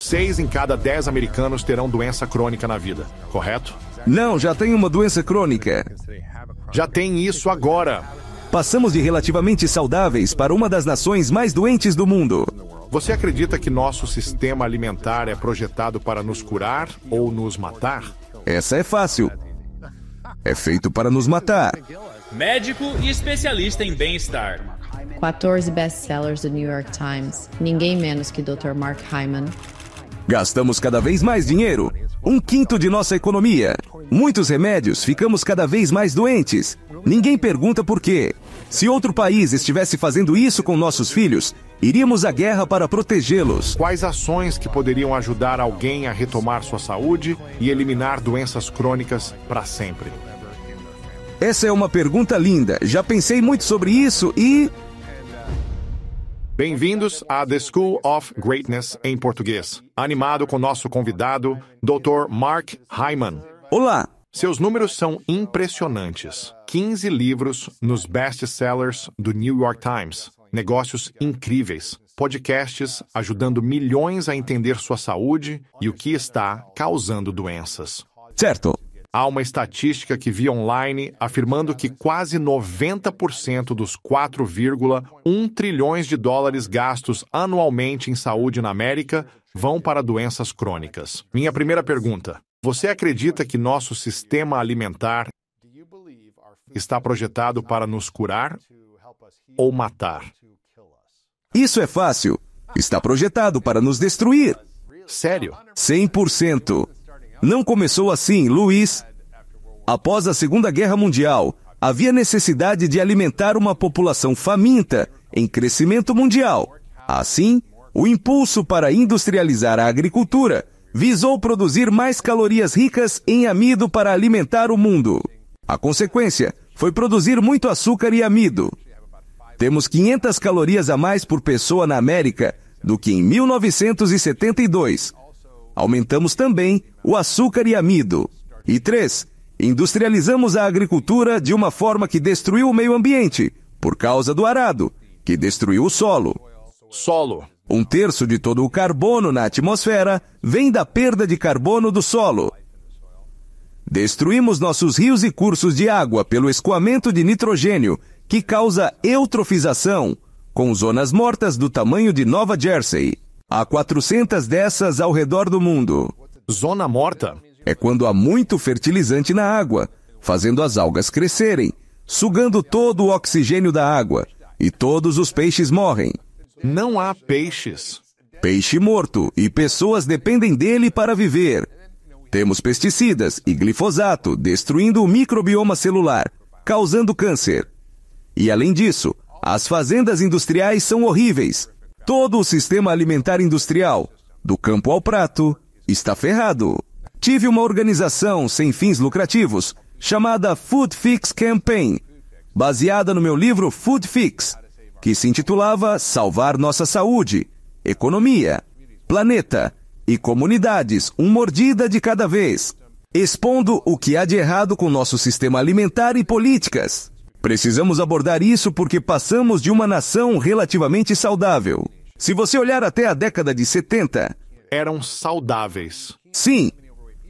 6 em cada 10 americanos terão doença crônica na vida, correto? Não, já tem uma doença crônica. Já tem isso agora. Passamos de relativamente saudáveis para uma das nações mais doentes do mundo. Você acredita que nosso sistema alimentar é projetado para nos curar ou nos matar? Essa é fácil. É feito para nos matar. Médico e especialista em bem-estar. 14 best-sellers do New York Times. Ninguém menos que Dr. Mark Hyman. Gastamos cada vez mais dinheiro. 1/5 de nossa economia. Muitos remédios, ficamos cada vez mais doentes. Ninguém pergunta por quê. Se outro país estivesse fazendo isso com nossos filhos, iríamos à guerra para protegê-los. Quais ações que poderiam ajudar alguém a retomar sua saúde e eliminar doenças crônicas para sempre? Essa é uma pergunta linda. Já pensei muito sobre isso e... Bem-vindos a The School of Greatness em português. Animado com nosso convidado, Dr. Mark Hyman. Olá! Seus números são impressionantes. 15 livros nos best-sellers do New York Times. Negócios incríveis. Podcasts ajudando milhões a entender sua saúde e o que está causando doenças. Certo. Há uma estatística que vi online afirmando que quase 90% dos 4,1 trilhões de dólares gastos anualmente em saúde na América vão para doenças crônicas. Minha primeira pergunta: você acredita que nosso sistema alimentar está projetado para nos curar ou matar? Isso é fácil. Está projetado para nos destruir. Sério? 100%. Não começou assim, Luiz. Após a Segunda Guerra Mundial, havia necessidade de alimentar uma população faminta em crescimento mundial. Assim, o impulso para industrializar a agricultura visou produzir mais calorias ricas em amido para alimentar o mundo. A consequência foi produzir muito açúcar e amido. Temos 500 calorias a mais por pessoa na América do que em 1972. Aumentamos também o açúcar e amido. E 3. Industrializamos a agricultura de uma forma que destruiu o meio ambiente, por causa do arado, que destruiu o solo. Solo. 1/3 de todo o carbono na atmosfera vem da perda de carbono do solo. Destruímos nossos rios e cursos de água pelo escoamento de nitrogênio, que causa eutrofização, com zonas mortas do tamanho de Nova Jersey. Há 400 dessas ao redor do mundo. Zona morta? É quando há muito fertilizante na água, fazendo as algas crescerem, sugando todo o oxigênio da água, e todos os peixes morrem. Não há peixes. Peixe morto, e pessoas dependem dele para viver. Temos pesticidas e glifosato destruindo o microbioma celular, causando câncer. E além disso, as fazendas industriais são horríveis. Todo o sistema alimentar industrial, do campo ao prato, está ferrado. Tive uma organização sem fins lucrativos, chamada Food Fix Campaign, baseada no meu livro Food Fix, que se intitulava Salvar Nossa Saúde, Economia, Planeta e Comunidades, uma mordida de cada vez, expondo o que há de errado com nosso sistema alimentar e políticas. Precisamos abordar isso porque passamos de uma nação relativamente saudável. Se você olhar até a década de 70... Eram saudáveis. Sim.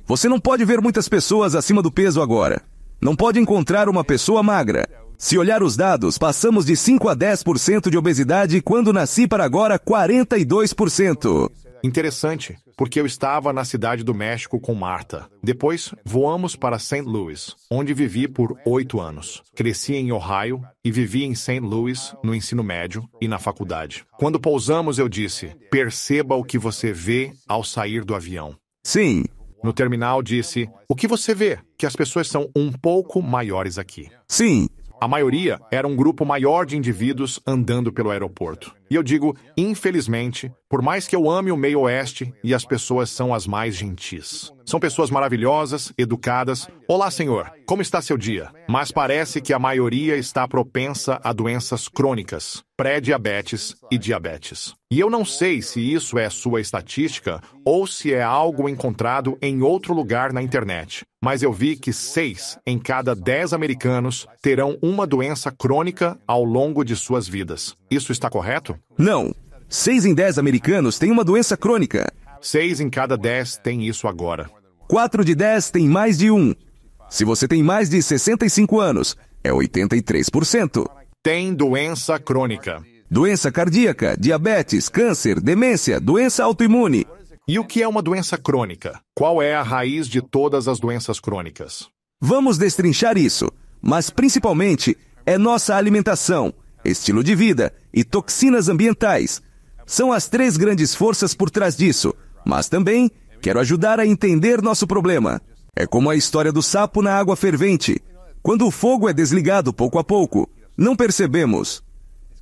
Você não pode ver muitas pessoas acima do peso agora. Não pode encontrar uma pessoa magra. Se olhar os dados, passamos de 5 a 10% de obesidade quando nasci para agora 42%. Interessante, porque eu estava na cidade do México com Marta. Depois, voamos para St. Louis, onde vivi por 8 anos. Cresci em Ohio e vivi em St. Louis no ensino médio e na faculdade. Quando pousamos, eu disse: perceba o que você vê ao sair do avião. Sim. No terminal, disse: o que você vê? Que as pessoas são um pouco maiores aqui. Sim. A maioria era um grupo maior de indivíduos andando pelo aeroporto. E eu digo, infelizmente, por mais que eu ame o meio oeste, e as pessoas são as mais gentis. São pessoas maravilhosas, educadas. Olá, senhor, como está seu dia? Mas parece que a maioria está propensa a doenças crônicas, pré-diabetes e diabetes. E eu não sei se isso é sua estatística ou se é algo encontrado em outro lugar na internet. Mas eu vi que 6 em cada 10 americanos terão uma doença crônica ao longo de suas vidas. Isso está correto? Não. 6 em 10 americanos têm uma doença crônica. 6 em cada 10 tem isso agora. 4 de 10 tem mais de um. Se você tem mais de 65 anos, é 83%. Tem doença crônica. Doença cardíaca, diabetes, câncer, demência, doença autoimune. E o que é uma doença crônica? Qual é a raiz de todas as doenças crônicas? Vamos destrinchar isso, mas principalmente é nossa alimentação, estilo de vida e toxinas ambientais. São as 3 grandes forças por trás disso, mas também quero ajudar a entender nosso problema. É como a história do sapo na água fervente. Quando o fogo é desligado pouco a pouco, não percebemos.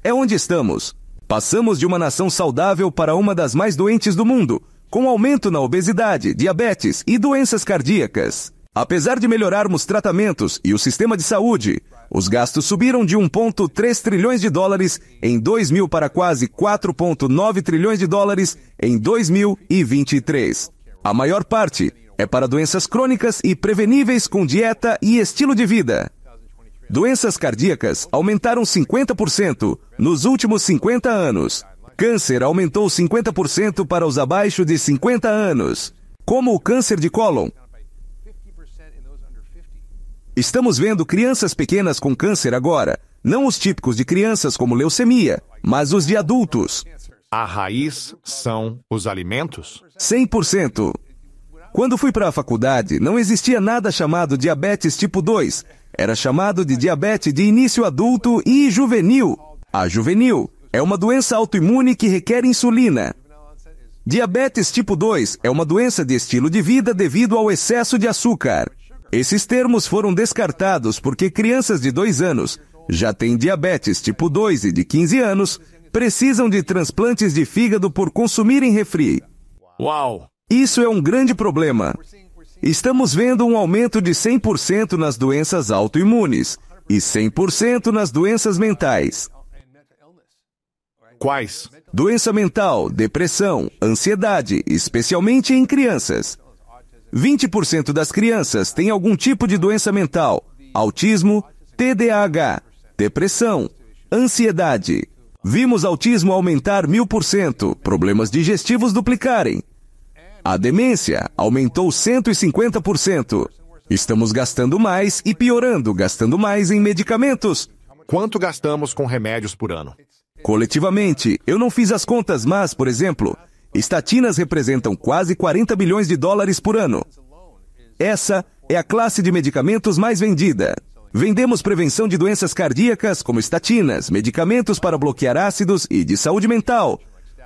É onde estamos. Passamos de uma nação saudável para uma das mais doentes do mundo, com aumento na obesidade, diabetes e doenças cardíacas. Apesar de melhorarmos tratamentos e o sistema de saúde, os gastos subiram de 1,3 trilhões de dólares em 2000 para quase 4,9 trilhões de dólares em 2023. A maior parte é para doenças crônicas e preveníveis com dieta e estilo de vida. Doenças cardíacas aumentaram 50% nos últimos 50 anos. Câncer aumentou 50% para os abaixo de 50 anos, como o câncer de cólon. Estamos vendo crianças pequenas com câncer agora, não os típicos de crianças como leucemia, mas os de adultos. A raiz são os alimentos? 100%. Quando fui para a faculdade, não existia nada chamado diabetes tipo 2. Era chamado de diabetes de início adulto e juvenil. A juvenil é uma doença autoimune que requer insulina. Diabetes tipo 2 é uma doença de estilo de vida devido ao excesso de açúcar. Esses termos foram descartados porque crianças de 2 anos já têm diabetes tipo 2 e de 15 anos precisam de transplantes de fígado por consumirem refri. Uau! Isso é um grande problema. Estamos vendo um aumento de 100% nas doenças autoimunes e 100% nas doenças mentais. Quais? Doença mental, depressão, ansiedade, especialmente em crianças. 20% das crianças têm algum tipo de doença mental, autismo, TDAH, depressão, ansiedade. Vimos autismo aumentar 1000%, problemas digestivos duplicarem. A demência aumentou 150%. Estamos gastando mais e piorando, gastando mais em medicamentos. Quanto gastamos com remédios por ano? Coletivamente, eu não fiz as contas, mas, por exemplo, estatinas representam quase 40 bilhões de dólares por ano. Essa é a classe de medicamentos mais vendida. Vendemos prevenção de doenças cardíacas, como estatinas, medicamentos para bloquear ácidos e de saúde mental,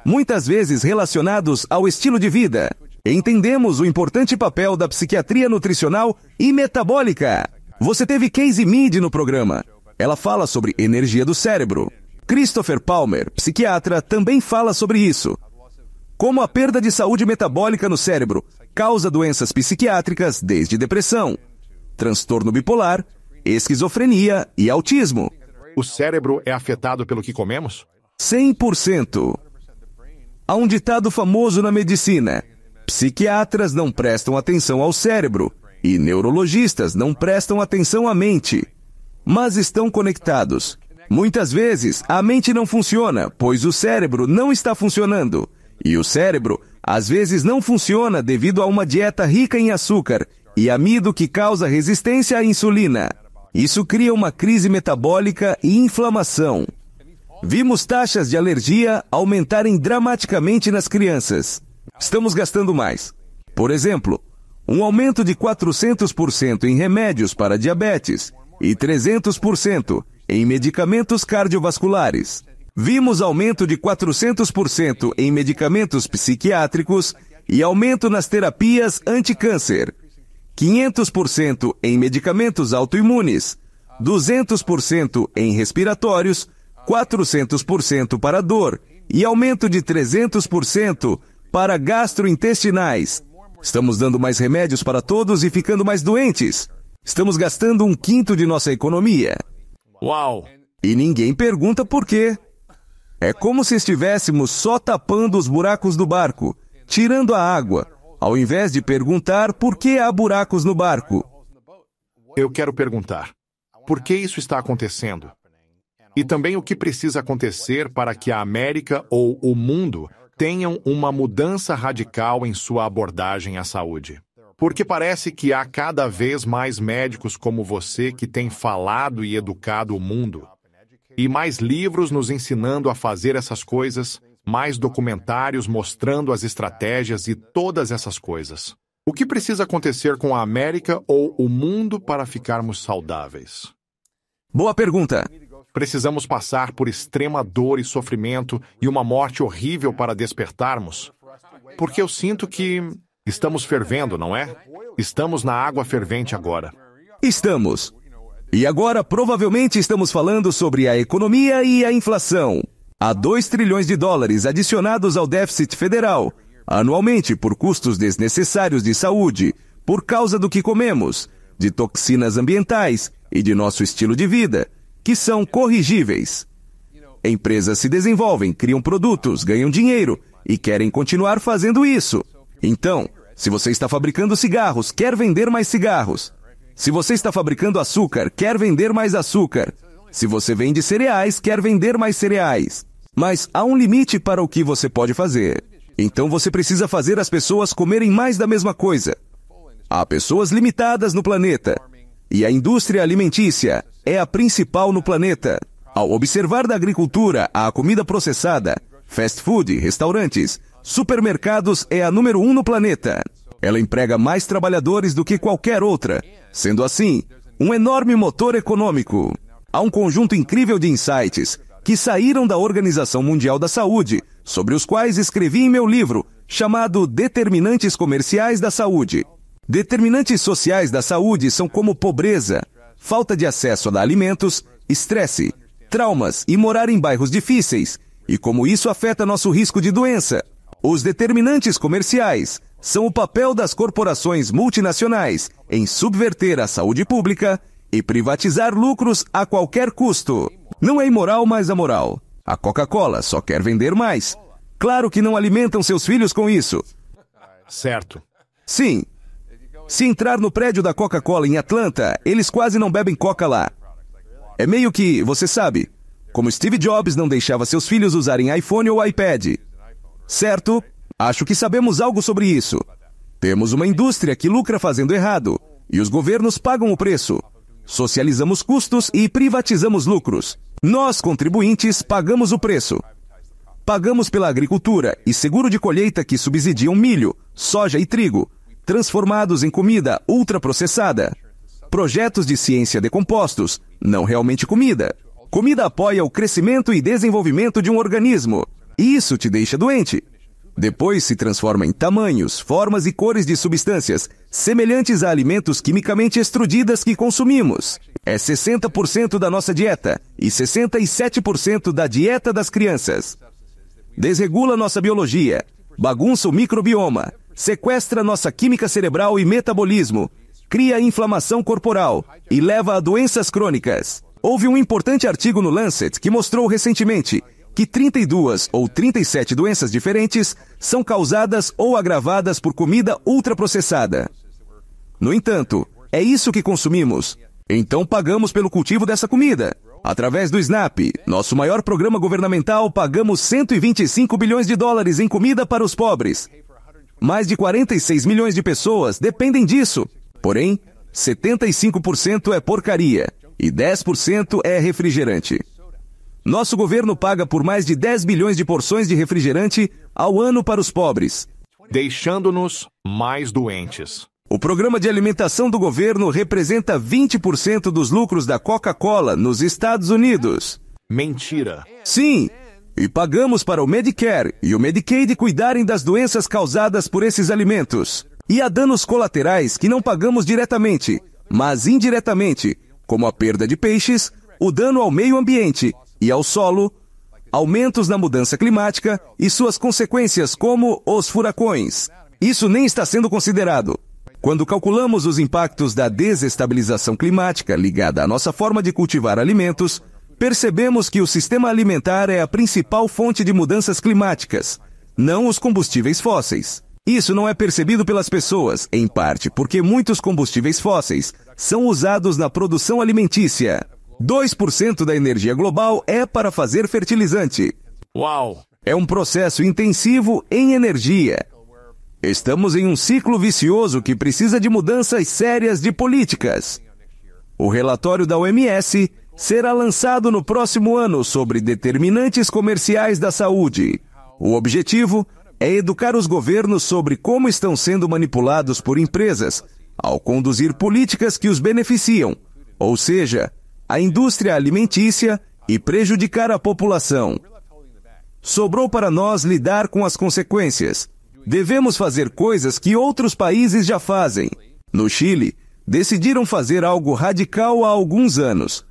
muitas vezes relacionados ao estilo de vida. Entendemos o importante papel da psiquiatria nutricional e metabólica. Você teve Casey Mead no programa. Ela fala sobre energia do cérebro. Christopher Palmer, psiquiatra, também fala sobre isso. Como a perda de saúde metabólica no cérebro causa doenças psiquiátricas desde depressão, transtorno bipolar, esquizofrenia e autismo. O cérebro é afetado pelo que comemos? 100%. Há um ditado famoso na medicina: psiquiatras não prestam atenção ao cérebro e neurologistas não prestam atenção à mente, mas estão conectados. Muitas vezes, a mente não funciona, pois o cérebro não está funcionando. E o cérebro, às vezes, não funciona devido a uma dieta rica em açúcar e amido que causa resistência à insulina. Isso cria uma crise metabólica e inflamação. Vimos taxas de alergia aumentarem dramaticamente nas crianças. Estamos gastando mais. Por exemplo, um aumento de 400% em remédios para diabetes e 300% em medicamentos cardiovasculares. Vimos aumento de 400% em medicamentos psiquiátricos e aumento nas terapias anti-câncer. 500% em medicamentos autoimunes, 200% em respiratórios, 400% para dor e aumento de 300% para gastrointestinais. Estamos dando mais remédios para todos e ficando mais doentes. Estamos gastando 1/5 de nossa economia. Uau! E ninguém pergunta por quê. É como se estivéssemos só tapando os buracos do barco, tirando a água, ao invés de perguntar por que há buracos no barco. Eu quero perguntar: por que isso está acontecendo? E também o que precisa acontecer para que a América ou o mundo tenham uma mudança radical em sua abordagem à saúde. Porque parece que há cada vez mais médicos como você que têm falado e educado o mundo. E mais livros nos ensinando a fazer essas coisas, mais documentários mostrando as estratégias e todas essas coisas. O que precisa acontecer com a América ou o mundo para ficarmos saudáveis? Boa pergunta. Precisamos passar por extrema dor e sofrimento e uma morte horrível para despertarmos? Porque eu sinto que estamos fervendo, não é? Estamos na água fervente agora. Estamos. E agora, provavelmente, estamos falando sobre a economia e a inflação. Há 2 trilhões de dólares adicionados ao déficit federal, anualmente por custos desnecessários de saúde, por causa do que comemos, de toxinas ambientais e de nosso estilo de vida, que são corrigíveis. Empresas se desenvolvem, criam produtos, ganham dinheiro e querem continuar fazendo isso. Então, se você está fabricando cigarros, quer vender mais cigarros. Se você está fabricando açúcar, quer vender mais açúcar. Se você vende cereais, quer vender mais cereais. Mas há um limite para o que você pode fazer. Então você precisa fazer as pessoas comerem mais da mesma coisa. Há pessoas limitadas no planeta. E a indústria alimentícia é a principal no planeta. Ao observar da agricultura à comida processada, fast food, restaurantes, supermercados é a número 1 no planeta. Ela emprega mais trabalhadores do que qualquer outra, sendo assim, um enorme motor econômico. Há um conjunto incrível de insights que saíram da Organização Mundial da Saúde, sobre os quais escrevi em meu livro, chamado Determinantes Comerciais da Saúde. Determinantes sociais da saúde são como pobreza, falta de acesso a alimentos, estresse, traumas e morar em bairros difíceis, e como isso afeta nosso risco de doença. Os determinantes comerciais são o papel das corporações multinacionais em subverter a saúde pública e privatizar lucros a qualquer custo. Não é imoral, mas amoral. A Coca-Cola só quer vender mais. Claro que não alimentam seus filhos com isso. Certo. Sim. Se entrar no prédio da Coca-Cola em Atlanta, eles quase não bebem Coca lá. É meio que, você sabe, como Steve Jobs não deixava seus filhos usarem iPhone ou iPad. Certo? Acho que sabemos algo sobre isso. Temos uma indústria que lucra fazendo errado, e os governos pagam o preço. Socializamos custos e privatizamos lucros. Nós, contribuintes, pagamos o preço. Pagamos pela agricultura e seguro de colheita que subsidiam milho, soja e trigo, transformados em comida ultraprocessada. Projetos de ciência de compostos, não realmente comida. Comida apoia o crescimento e desenvolvimento de um organismo, e isso te deixa doente. Depois se transforma em tamanhos, formas e cores de substâncias semelhantes a alimentos quimicamente extrudidas que consumimos. É 60% da nossa dieta e 67% da dieta das crianças. Desregula nossa biologia, bagunça o microbioma, sequestra nossa química cerebral e metabolismo, cria inflamação corporal e leva a doenças crônicas. Houve um importante artigo no Lancet que mostrou recentemente que 32 ou 37 doenças diferentes são causadas ou agravadas por comida ultraprocessada. No entanto, é isso que consumimos. Então pagamos pelo cultivo dessa comida. Através do SNAP, nosso maior programa governamental, pagamos 125 bilhões de dólares em comida para os pobres. Mais de 46 milhões de pessoas dependem disso. Porém, 75% é porcaria e 10% é refrigerante. Nosso governo paga por mais de 10 bilhões de porções de refrigerante ao ano para os pobres, deixando-nos mais doentes. O programa de alimentação do governo representa 20% dos lucros da Coca-Cola nos Estados Unidos. Mentira. Sim, e pagamos para o Medicare e o Medicaid cuidarem das doenças causadas por esses alimentos. E há danos colaterais que não pagamos diretamente, mas indiretamente, como a perda de peixes, o dano ao meio ambiente e ao solo, aumentos na mudança climática e suas consequências como os furacões. Isso nem está sendo considerado. Quando calculamos os impactos da desestabilização climática ligada à nossa forma de cultivar alimentos, percebemos que o sistema alimentar é a principal fonte de mudanças climáticas, não os combustíveis fósseis. Isso não é percebido pelas pessoas, em parte porque muitos combustíveis fósseis são usados na produção alimentícia. 2% da energia global é para fazer fertilizante. Uau! É um processo intensivo em energia. Estamos em um ciclo vicioso que precisa de mudanças sérias de políticas. O relatório da OMS será lançado no próximo ano sobre determinantes comerciais da saúde. O objetivo é educar os governos sobre como estão sendo manipulados por empresas ao conduzir políticas que os beneficiam, ou seja, a indústria alimentícia, e prejudicar a população. Sobrou para nós lidar com as consequências. Devemos fazer coisas que outros países já fazem. No Chile, decidiram fazer algo radical há alguns anos.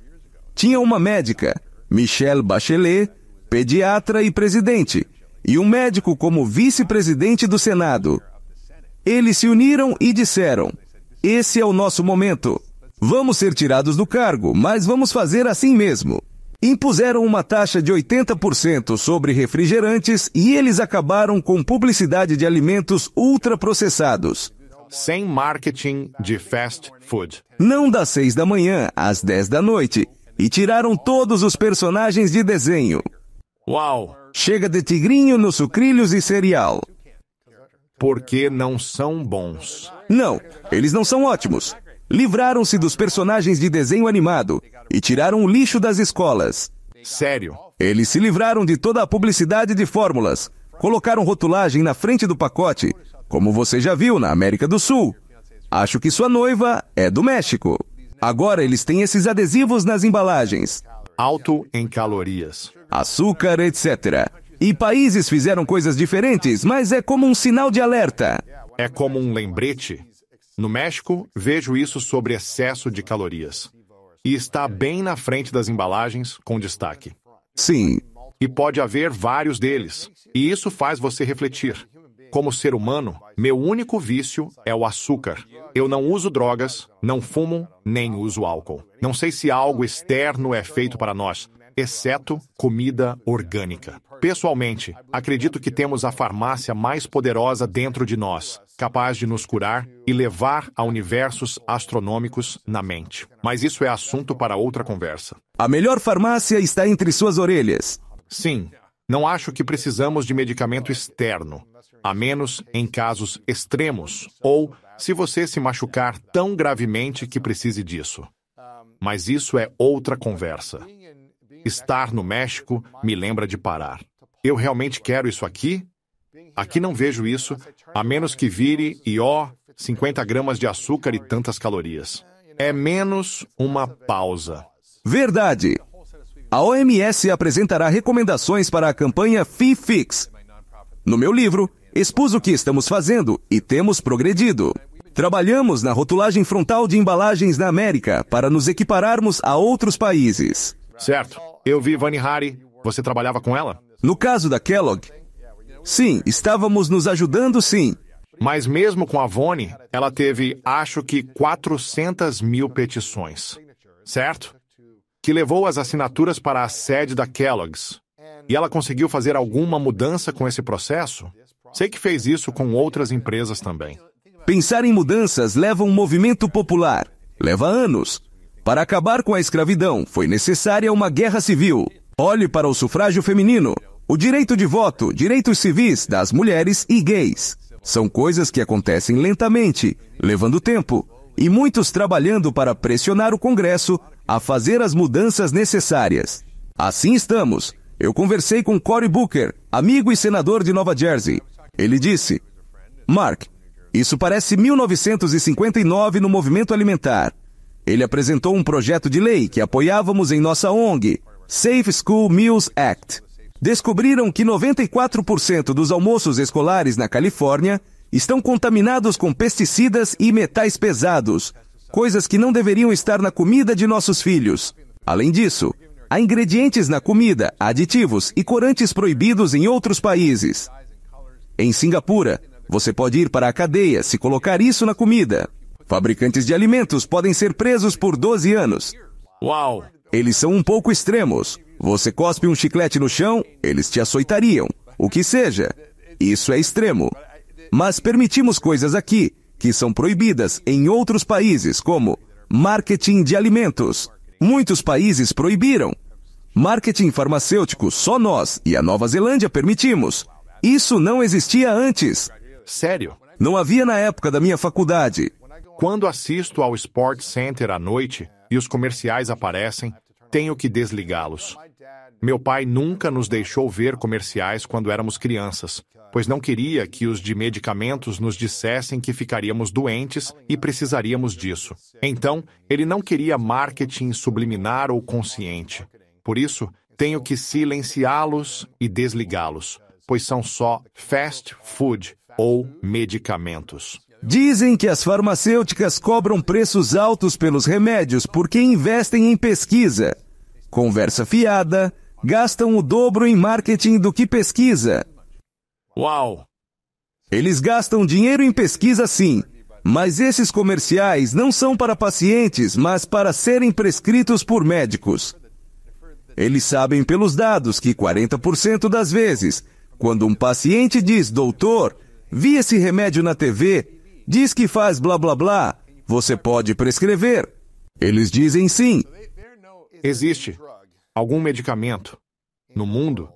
Tinha uma médica, Michelle Bachelet, pediatra e presidente, e um médico como vice-presidente do Senado. Eles se uniram e disseram: esse é o nosso momento. Vamos ser tirados do cargo, mas vamos fazer assim mesmo. Impuseram uma taxa de 80% sobre refrigerantes e eles acabaram com publicidade de alimentos ultraprocessados. Sem marketing de fast food. Não das 6 da manhã às 10 da noite. E tiraram todos os personagens de desenho. Uau! Chega de tigrinho nos sucrilhos e cereal. Porque não são bons. Não, eles não são ótimos. Livraram-se dos personagens de desenho animado e tiraram o lixo das escolas. Sério? Eles se livraram de toda a publicidade de fórmulas. Colocaram rotulagem na frente do pacote, como você já viu na América do Sul. Acho que sua noiva é do México. Agora eles têm esses adesivos nas embalagens. Alto em calorias. Açúcar, etc. E países fizeram coisas diferentes, mas é como um sinal de alerta. É como um lembrete. No México, vejo isso sobre excesso de calorias. E está bem na frente das embalagens, com destaque. Sim. E pode haver vários deles. E isso faz você refletir. Como ser humano, meu único vício é o açúcar. Eu não uso drogas, não fumo, nem uso álcool. Não sei se algo externo é feito para nós, exceto comida orgânica. Pessoalmente, acredito que temos a farmácia mais poderosa dentro de nós, capaz de nos curar e levar a universos astronômicos na mente. Mas isso é assunto para outra conversa. A melhor farmácia está entre suas orelhas. Sim, não acho que precisamos de medicamento externo, a menos em casos extremos, ou se você se machucar tão gravemente que precise disso. Mas isso é outra conversa. Estar no México me lembra de parar. Eu realmente quero isso aqui? Aqui não vejo isso, a menos que vire 50 gramas de açúcar e tantas calorias. É menos uma pausa. Verdade. A OMS apresentará recomendações para a campanha FeeFix. No meu livro, expus o que estamos fazendo e temos progredido. Trabalhamos na rotulagem frontal de embalagens na América para nos equipararmos a outros países. Certo. Eu vi Vani Hari. Você trabalhava com ela? No caso da Kellogg, sim, estávamos nos ajudando, sim. Mas mesmo com a Vani, ela teve, acho que, 400 mil petições. Certo? Que levou as assinaturas para a sede da Kellogg's. E ela conseguiu fazer alguma mudança com esse processo? Sei que fez isso com outras empresas também. Pensar em mudanças leva um movimento popular. Leva anos. Para acabar com a escravidão, foi necessária uma guerra civil. Olhe para o sufrágio feminino, o direito de voto, direitos civis das mulheres e gays. São coisas que acontecem lentamente, levando tempo, e muitos trabalhando para pressionar o Congresso a fazer as mudanças necessárias. Assim estamos. Eu conversei com Cory Booker, amigo e senador de Nova Jersey. Ele disse: Mark, isso parece 1959 no movimento alimentar. Ele apresentou um projeto de lei que apoiávamos em nossa ONG, Safe School Meals Act. Descobriram que 94% dos almoços escolares na Califórnia estão contaminados com pesticidas e metais pesados, coisas que não deveriam estar na comida de nossos filhos. Além disso, há ingredientes na comida, aditivos e corantes proibidos em outros países. Em Singapura, você pode ir para a cadeia se colocar isso na comida. Fabricantes de alimentos podem ser presos por 12 anos. Uau! Eles são um pouco extremos. Você cospe um chiclete no chão, eles te açoitariam. O que seja. Isso é extremo. Mas permitimos coisas aqui que são proibidas em outros países, como marketing de alimentos. Muitos países proibiram. Marketing farmacêutico só nós e a Nova Zelândia permitimos. Isso não existia antes. Sério? Não havia na época da minha faculdade. Quando assisto ao Sports Center à noite e os comerciais aparecem, tenho que desligá-los. Meu pai nunca nos deixou ver comerciais quando éramos crianças, pois não queria que os de medicamentos nos dissessem que ficaríamos doentes e precisaríamos disso. Então, ele não queria marketing subliminar ou consciente. Por isso, tenho que silenciá-los e desligá-los, pois são só fast food ou medicamentos. Dizem que as farmacêuticas cobram preços altos pelos remédios porque investem em pesquisa. Conversa fiada, gastam o dobro em marketing do que pesquisa. Uau! Eles gastam dinheiro em pesquisa sim, mas esses comerciais não são para pacientes, mas para serem prescritos por médicos. Eles sabem pelos dados que 40% das vezes, quando um paciente diz, doutor, vi esse remédio na TV, diz que faz blá blá blá, você pode prescrever. Eles dizem sim. Existe algum medicamento no mundo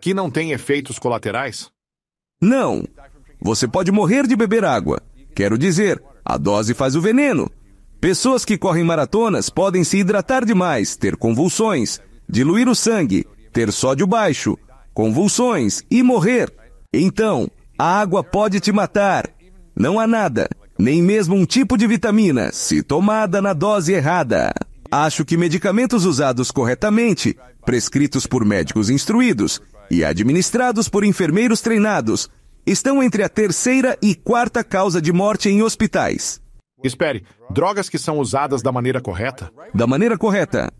que não tem efeitos colaterais? Não. Você pode morrer de beber água. Quero dizer, a dose faz o veneno. Pessoas que correm maratonas podem se hidratar demais, ter convulsões, diluir o sangue, ter sódio baixo, convulsões e morrer. Então, a água pode te matar. Não há nada, nem mesmo um tipo de vitamina, se tomada na dose errada. Acho que medicamentos usados corretamente, prescritos por médicos instruídos e administrados por enfermeiros treinados, estão entre a terceira e quarta causa de morte em hospitais. Espere, drogas que são usadas da maneira correta? Da maneira correta.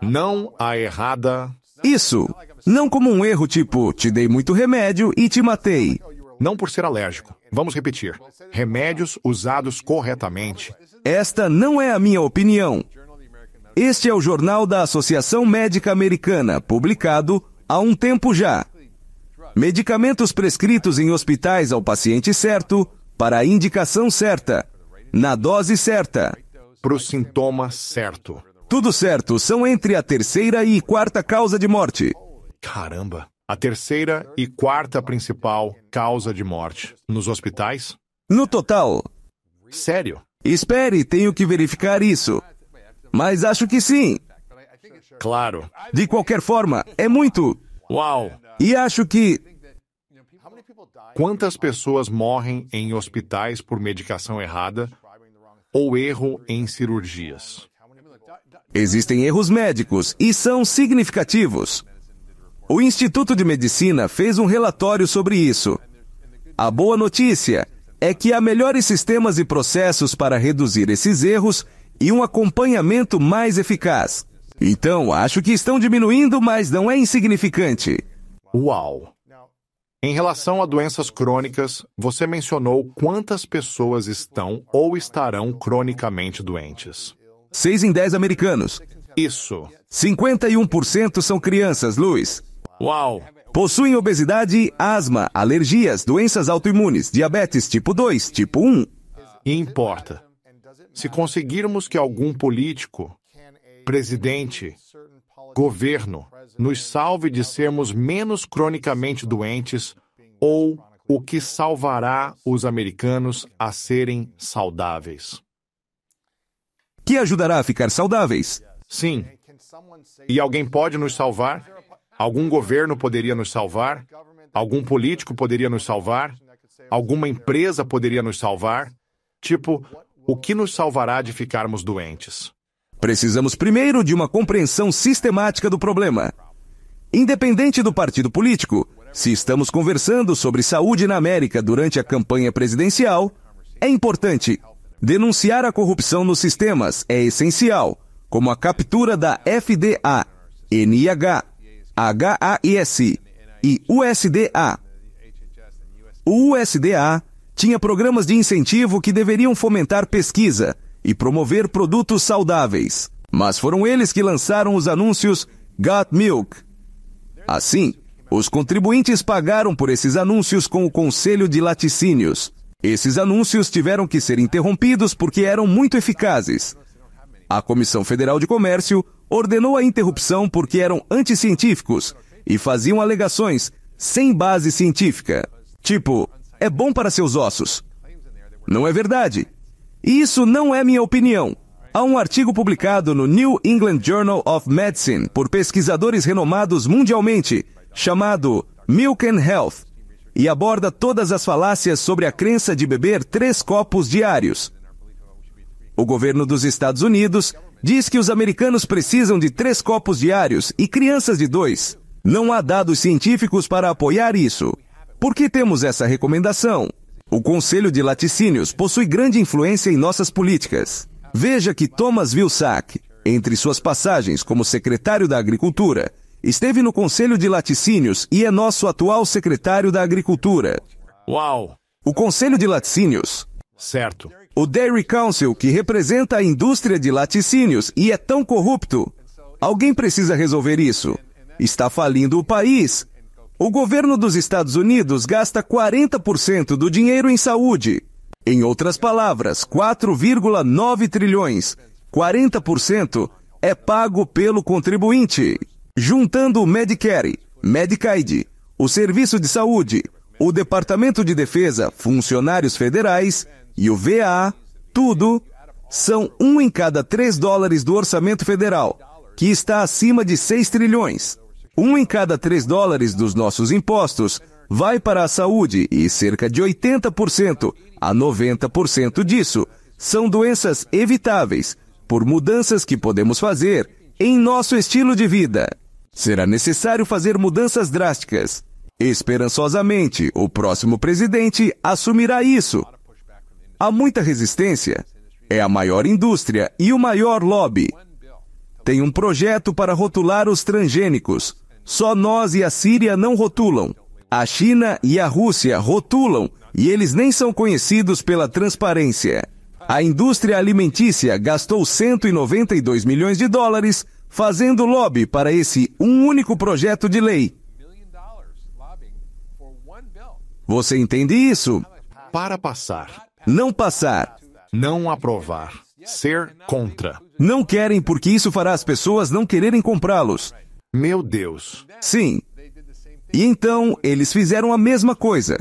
Não a errada. Isso. Não como um erro tipo, te dei muito remédio e te matei. Não por ser alérgico. Vamos repetir. Remédios usados corretamente. Esta não é a minha opinião. Este é o jornal da Associação Médica Americana, publicado há um tempo já. Medicamentos prescritos em hospitais ao paciente certo, para a indicação certa, na dose certa. Para o sintoma certo. Tudo certo, são entre a terceira e quarta causa de morte. Caramba! A terceira e quarta principal causa de morte nos hospitais? No total. Sério? Espere, tenho que verificar isso. Mas acho que sim. Claro. De qualquer forma, é muito. Uau! E acho que... Quantas pessoas morrem em hospitais por medicação errada ou erro em cirurgias? Existem erros médicos e são significativos. O Instituto de Medicina fez um relatório sobre isso. A boa notícia é que há melhores sistemas e processos para reduzir esses erros e um acompanhamento mais eficaz. Então, acho que estão diminuindo, mas não é insignificante. Uau! Em relação a doenças crônicas, você mencionou quantas pessoas estão ou estarão cronicamente doentes. 6 em 10 americanos. Isso. 51% são crianças, Luiz. Uau! Possuem obesidade, asma, alergias, doenças autoimunes, diabetes tipo 2, tipo 1. E importa. Se conseguirmos que algum político, presidente, governo, nos salve de sermos menos cronicamente doentes, ou o que salvará os americanos a serem saudáveis. Que ajudará a ficar saudáveis. Sim. E alguém pode nos salvar? Algum governo poderia nos salvar? Algum político poderia nos salvar? Alguma empresa poderia nos salvar? Tipo, o que nos salvará de ficarmos doentes? Precisamos primeiro de uma compreensão sistemática do problema. Independente do partido político, se estamos conversando sobre saúde na América durante a campanha presidencial, é importante. Denunciar a corrupção nos sistemas é essencial, como a captura da FDA, NIH, HAIS e USDA. O USDA tinha programas de incentivo que deveriam fomentar pesquisa e promover produtos saudáveis, mas foram eles que lançaram os anúncios Got Milk. Assim, os contribuintes pagaram por esses anúncios com o Conselho de Laticínios. Esses anúncios tiveram que ser interrompidos porque eram muito eficazes. A Comissão Federal de Comércio ordenou a interrupção porque eram anticientíficos e faziam alegações sem base científica. Tipo, é bom para seus ossos. Não é verdade. E isso não é minha opinião. Há um artigo publicado no New England Journal of Medicine por pesquisadores renomados mundialmente, chamado Milk and Health, e aborda todas as falácias sobre a crença de beber 3 copos diários. O governo dos Estados Unidos diz que os americanos precisam de 3 copos diários e crianças de 2. Não há dados científicos para apoiar isso. Por que temos essa recomendação? O Conselho de Laticínios possui grande influência em nossas políticas. Veja que Thomas Vilsack, entre suas passagens como secretário da Agricultura, esteve no Conselho de Laticínios e é nosso atual secretário da Agricultura. Uau! O Conselho de Laticínios. Certo. O Dairy Council, que representa a indústria de laticínios e é tão corrupto. Alguém precisa resolver isso. Está falindo o país. O governo dos Estados Unidos gasta 40% do dinheiro em saúde. Em outras palavras, 4,9 trilhões. 40% é pago pelo contribuinte. Juntando o Medicare, Medicaid, o Serviço de Saúde, o Departamento de Defesa, funcionários federais e o VA, tudo, são 1 em cada 3 dólares do orçamento federal, que está acima de 6 trilhões. 1 em cada 3 dólares dos nossos impostos vai para a saúde e cerca de 80% a 90% disso são doenças evitáveis por mudanças que podemos fazer em nosso estilo de vida. Será necessário fazer mudanças drásticas. Esperançosamente, o próximo presidente assumirá isso. Há muita resistência. É a maior indústria e o maior lobby. Tem um projeto para rotular os transgênicos. Só nós e a Síria não rotulam. A China e a Rússia rotulam e eles nem são conhecidos pela transparência. A indústria alimentícia gastou 192 milhões de dólares fazendo lobby para esse único projeto de lei. Você entende isso? Para passar. Não passar. Não aprovar. Ser contra. Não querem porque isso fará as pessoas não quererem comprá-los. Meu Deus. Sim. E então, eles fizeram a mesma coisa.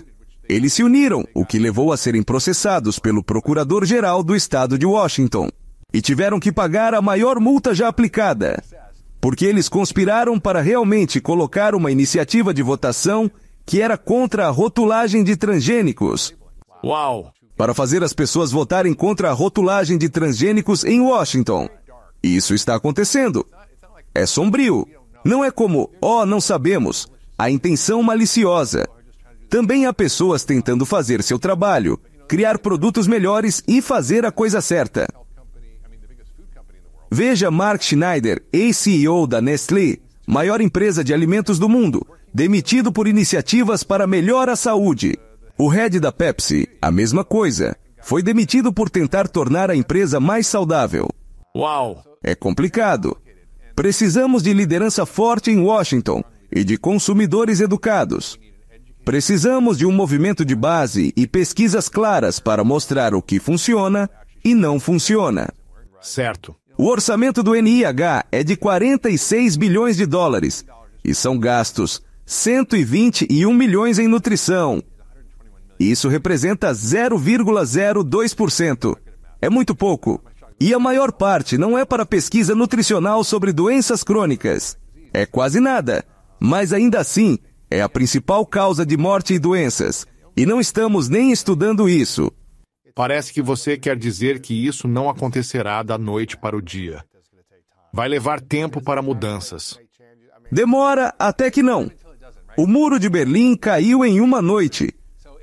Eles se uniram, o que levou a serem processados pelo Procurador-Geral do Estado de Washington. E tiveram que pagar a maior multa já aplicada. Porque eles conspiraram para realmente colocar uma iniciativa de votação que era contra a rotulagem de transgênicos. Uau! Para fazer as pessoas votarem contra a rotulagem de transgênicos em Washington. Isso está acontecendo. É sombrio. Não é como, não sabemos. A intenção maliciosa. Também há pessoas tentando fazer seu trabalho, criar produtos melhores e fazer a coisa certa. Veja Mark Schneider, ex-CEO da Nestlé, maior empresa de alimentos do mundo, demitido por iniciativas para melhor a saúde. O head da Pepsi, a mesma coisa, foi demitido por tentar tornar a empresa mais saudável. Uau! É complicado. Precisamos de liderança forte em Washington e de consumidores educados. Precisamos de um movimento de base e pesquisas claras para mostrar o que funciona e não funciona. Certo. O orçamento do NIH é de 46 bilhões de dólares e são gastos 121 milhões em nutrição. Isso representa 0,02%. É muito pouco. E a maior parte não é para pesquisa nutricional sobre doenças crônicas. É quase nada, mas ainda assim é a principal causa de morte e doenças. E não estamos nem estudando isso. Parece que você quer dizer que isso não acontecerá da noite para o dia. Vai levar tempo para mudanças. Demora até que não. O Muro de Berlim caiu em uma noite.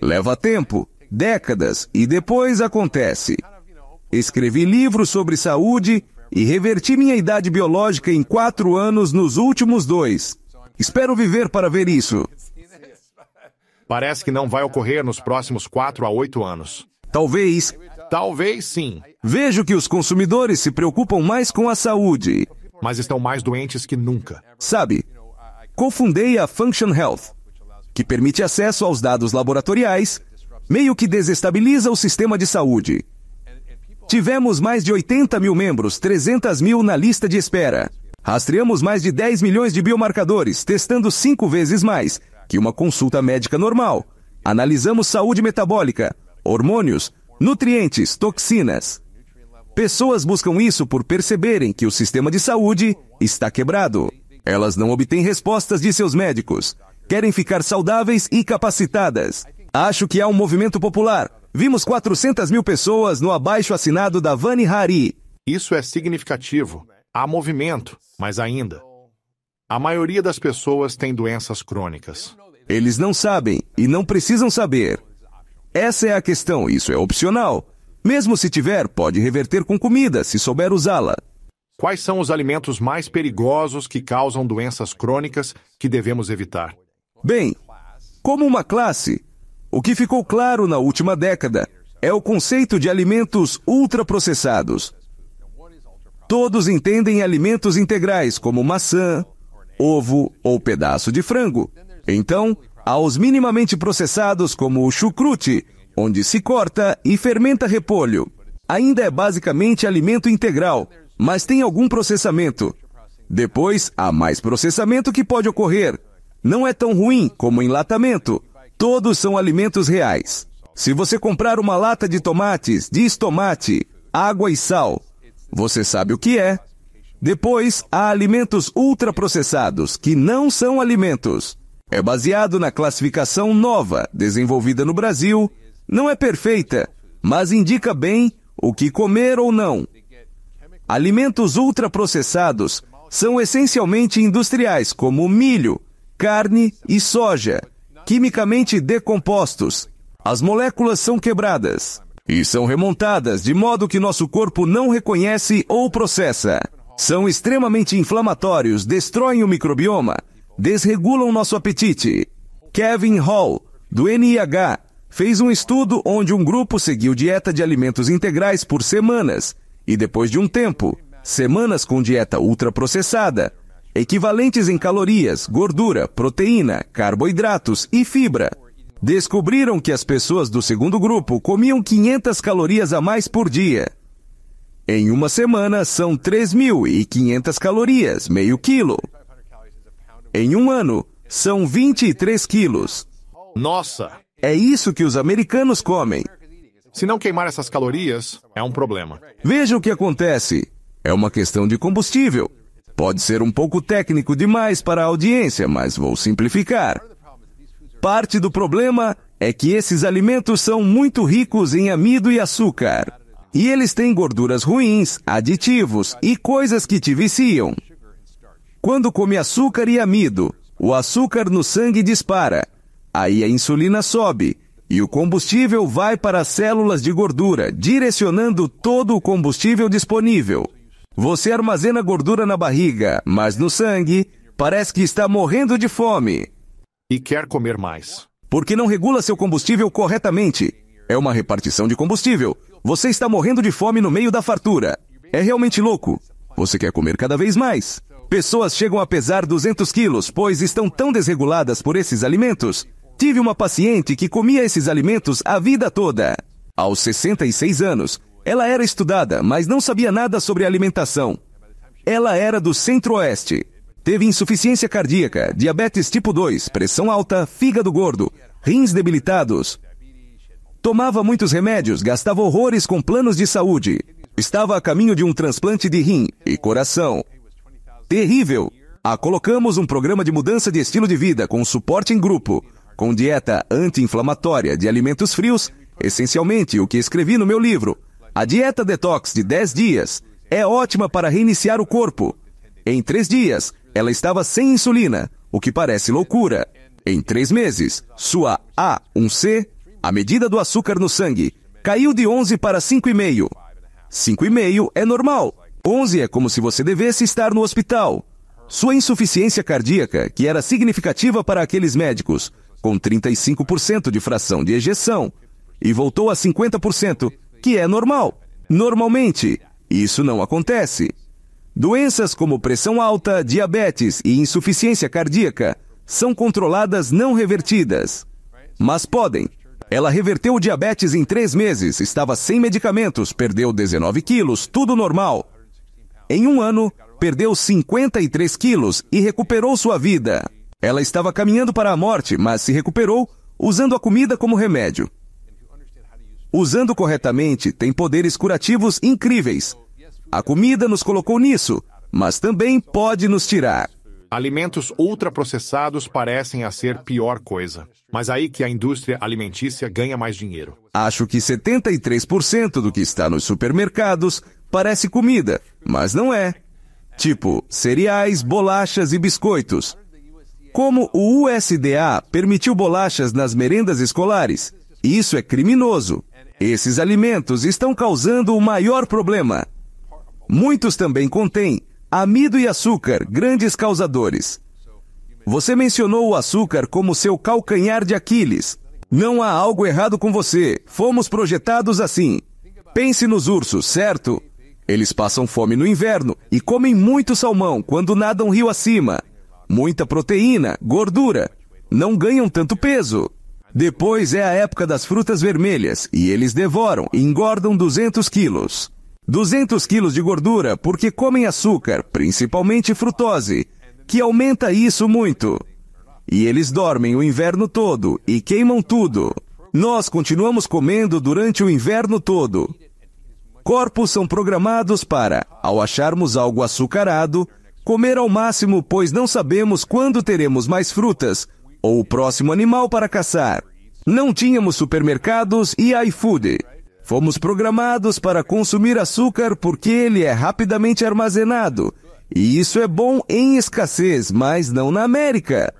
Leva tempo, décadas, e depois acontece. Escrevi livros sobre saúde e reverti minha idade biológica em 4 anos nos últimos 2. Espero viver para ver isso. Parece que não vai ocorrer nos próximos 4 a 8 anos. Talvez. Talvez sim. Vejo que os consumidores se preocupam mais com a saúde. Mas estão mais doentes que nunca. Sabe, cofundei a Function Health, que permite acesso aos dados laboratoriais, meio que desestabiliza o sistema de saúde. Tivemos mais de 80 mil membros, 300 mil na lista de espera. Rastreamos mais de 10 milhões de biomarcadores, testando 5 vezes mais que uma consulta médica normal. Analisamos saúde metabólica, hormônios, nutrientes, toxinas. Pessoas buscam isso por perceberem que o sistema de saúde está quebrado. Elas não obtêm respostas de seus médicos. Querem ficar saudáveis e capacitadas. Acho que há um movimento popular. Vimos 400 mil pessoas no abaixo-assinado da Vani Hari. Isso é significativo. Há movimento, mas ainda. A maioria das pessoas tem doenças crônicas. Eles não sabem e não precisam saber. Essa é a questão, isso é opcional. Mesmo se tiver, pode reverter com comida, se souber usá-la. Quais são os alimentos mais perigosos que causam doenças crônicas que devemos evitar? Bem, como uma classe, o que ficou claro na última década é o conceito de alimentos ultraprocessados. Todos entendem alimentos integrais, como maçã, ovo ou pedaço de frango. Então, há os minimamente processados, como o chucrute, onde se corta e fermenta repolho. Ainda é basicamente alimento integral, mas tem algum processamento. Depois, há mais processamento que pode ocorrer. Não é tão ruim como enlatamento. Todos são alimentos reais. Se você comprar uma lata de tomates, diz tomate, água e sal. Você sabe o que é. Depois, há alimentos ultraprocessados, que não são alimentos. É baseado na classificação nova, desenvolvida no Brasil. Não é perfeita, mas indica bem o que comer ou não. Alimentos ultraprocessados são essencialmente industriais, como milho, carne e soja, quimicamente decompostos. As moléculas são quebradas e são remontadas de modo que nosso corpo não reconhece ou processa. São extremamente inflamatórios, destroem o microbioma, desregulam nosso apetite. Kevin Hall, do NIH, fez um estudo onde um grupo seguiu dieta de alimentos integrais por semanas e depois de um tempo, semanas com dieta ultraprocessada, equivalentes em calorias, gordura, proteína, carboidratos e fibra. Descobriram que as pessoas do segundo grupo comiam 500 calorias a mais por dia. Em uma semana, são 3.500 calorias, meio quilo. Em um ano, são 23 quilos. Nossa! É isso que os americanos comem. Se não queimar essas calorias, é um problema. Veja o que acontece. É uma questão de combustível. Pode ser um pouco técnico demais para a audiência, mas vou simplificar. Parte do problema é que esses alimentos são muito ricos em amido e açúcar. E eles têm gorduras ruins, aditivos e coisas que te viciam. Quando come açúcar e amido, o açúcar no sangue dispara. Aí a insulina sobe e o combustível vai para as células de gordura, direcionando todo o combustível disponível. Você armazena gordura na barriga, mas no sangue parece que está morrendo de fome. E quer comer mais. Porque não regula seu combustível corretamente. É uma repartição de combustível. Você está morrendo de fome no meio da fartura. É realmente louco. Você quer comer cada vez mais. Pessoas chegam a pesar 200 quilos, pois estão tão desreguladas por esses alimentos. Tive uma paciente que comia esses alimentos a vida toda. Aos 66 anos, ela era estudada, mas não sabia nada sobre alimentação. Ela era do Centro-Oeste. Teve insuficiência cardíaca, diabetes tipo 2, pressão alta, fígado gordo, rins debilitados. Tomava muitos remédios, gastava horrores com planos de saúde. Estava a caminho de um transplante de rim e coração. Terrível! Colocamos um programa de mudança de estilo de vida com suporte em grupo, com dieta anti-inflamatória de alimentos frios, essencialmente o que escrevi no meu livro. A dieta detox de 10 dias é ótima para reiniciar o corpo. Em 3 dias, ela estava sem insulina, o que parece loucura. Em 3 meses, sua A1C, a medida do açúcar no sangue, caiu de 11 para 5,5. 5,5 é normal. 11 é como se você devesse estar no hospital. Sua insuficiência cardíaca, que era significativa para aqueles médicos, com 35% de fração de ejeção, e voltou a 50%, que é normal. Normalmente, isso não acontece. Doenças como pressão alta, diabetes e insuficiência cardíaca são controladas não revertidas. Mas podem. Ela reverteu o diabetes em 3 meses, estava sem medicamentos, perdeu 19 quilos, tudo normal. Em um ano, perdeu 53 quilos e recuperou sua vida. Ela estava caminhando para a morte, mas se recuperou usando a comida como remédio. Usando corretamente, tem poderes curativos incríveis. A comida nos colocou nisso, mas também pode nos tirar. Alimentos ultraprocessados parecem a ser pior coisa. Mas aí que a indústria alimentícia ganha mais dinheiro. Acho que 73% do que está nos supermercados parece comida, mas não é. Tipo, cereais, bolachas e biscoitos. Como o USDA permitiu bolachas nas merendas escolares, isso é criminoso. Esses alimentos estão causando o maior problema. Muitos também contêm amido e açúcar, grandes causadores. Você mencionou o açúcar como seu calcanhar de Aquiles. Não há algo errado com você. Fomos projetados assim. Pense nos ursos, certo? Eles passam fome no inverno e comem muito salmão quando nadam rio acima. Muita proteína, gordura. Não ganham tanto peso. Depois é a época das frutas vermelhas e eles devoram e engordam 200 quilos. 200 quilos de gordura porque comem açúcar, principalmente frutose, que aumenta isso muito. E eles dormem o inverno todo e queimam tudo. Nós continuamos comendo durante o inverno todo. Corpos são programados para, ao acharmos algo açucarado, comer ao máximo, pois não sabemos quando teremos mais frutas ou o próximo animal para caçar. Não tínhamos supermercados e iFood. Fomos programados para consumir açúcar porque ele é rapidamente armazenado. E isso é bom em escassez, mas não na América.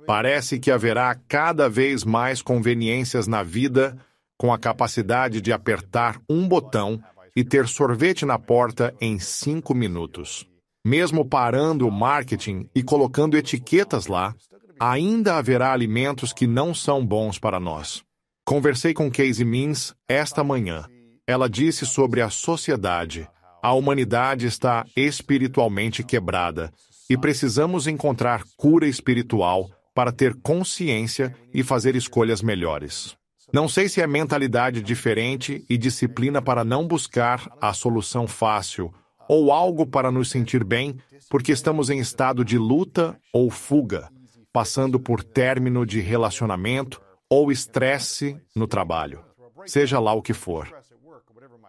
Parece que haverá cada vez mais conveniências na vida com a capacidade de apertar um botão e ter sorvete na porta em 5 minutos. Mesmo parando o marketing e colocando etiquetas lá, ainda haverá alimentos que não são bons para nós. Conversei com Casey Means esta manhã. Ela disse sobre a sociedade. A humanidade está espiritualmente quebrada e precisamos encontrar cura espiritual para ter consciência e fazer escolhas melhores. Não sei se é mentalidade diferente e disciplina para não buscar a solução fácil ou algo para nos sentir bem porque estamos em estado de luta ou fuga, passando por término de relacionamento ou estresse no trabalho, seja lá o que for.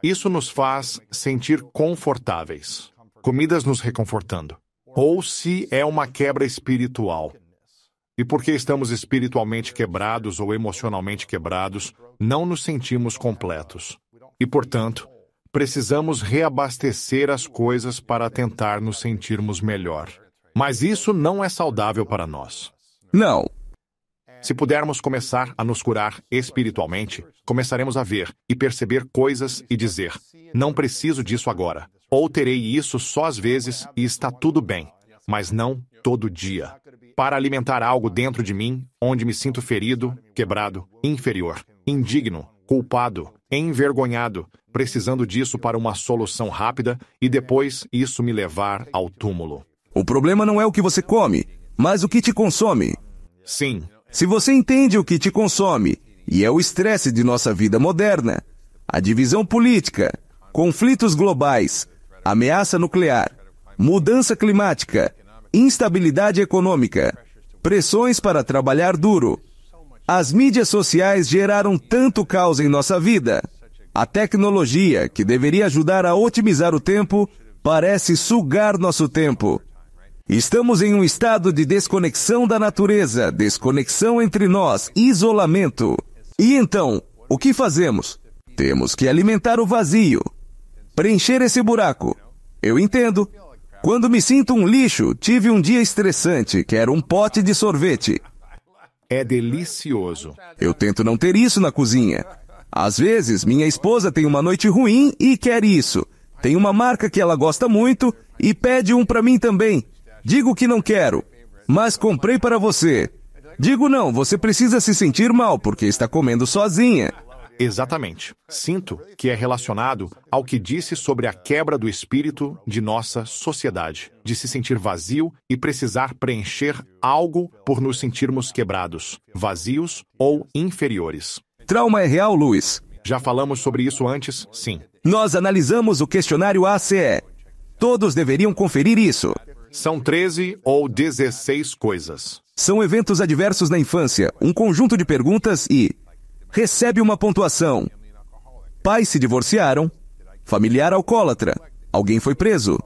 Isso nos faz sentir confortáveis, comidas nos reconfortando. Ou se é uma quebra espiritual. E porque estamos espiritualmente quebrados ou emocionalmente quebrados, não nos sentimos completos. E, portanto, precisamos reabastecer as coisas para tentar nos sentirmos melhor. Mas isso não é saudável para nós. Não. Se pudermos começar a nos curar espiritualmente, começaremos a ver e perceber coisas e dizer, não preciso disso agora. Ou terei isso só às vezes e está tudo bem, mas não todo dia. Para alimentar algo dentro de mim, onde me sinto ferido, quebrado, inferior, indigno, culpado, envergonhado, precisando disso para uma solução rápida e depois isso me levar ao túmulo. O problema não é o que você come, mas o que te consome. Sim. Se você entende o que te consome, e é o estresse de nossa vida moderna, a divisão política, conflitos globais, ameaça nuclear, mudança climática, instabilidade econômica, pressões para trabalhar duro. As mídias sociais geraram tanto caos em nossa vida. A tecnologia, que deveria ajudar a otimizar o tempo, parece sugar nosso tempo. Estamos em um estado de desconexão da natureza, desconexão entre nós, isolamento. E então, o que fazemos? Temos que alimentar o vazio. Preencher esse buraco. Eu entendo. Quando me sinto um lixo, tive um dia estressante, quero um pote de sorvete. É delicioso. Eu tento não ter isso na cozinha. Às vezes, minha esposa tem uma noite ruim e quer isso. Tem uma marca que ela gosta muito e pede um para mim também. Digo que não quero, mas comprei para você. Digo não, você precisa se sentir mal porque está comendo sozinha. Exatamente. Sinto que é relacionado ao que disse sobre a quebra do espírito de nossa sociedade, de se sentir vazio e precisar preencher algo por nos sentirmos quebrados, vazios ou inferiores. Trauma é real, Luiz? Já falamos sobre isso antes, sim. Nós analisamos o questionário ACE. Todos deveriam conferir isso. São 13 ou 16 coisas. São eventos adversos na infância, um conjunto de perguntas e... recebe uma pontuação. Pais se divorciaram. Familiar alcoólatra. Alguém foi preso.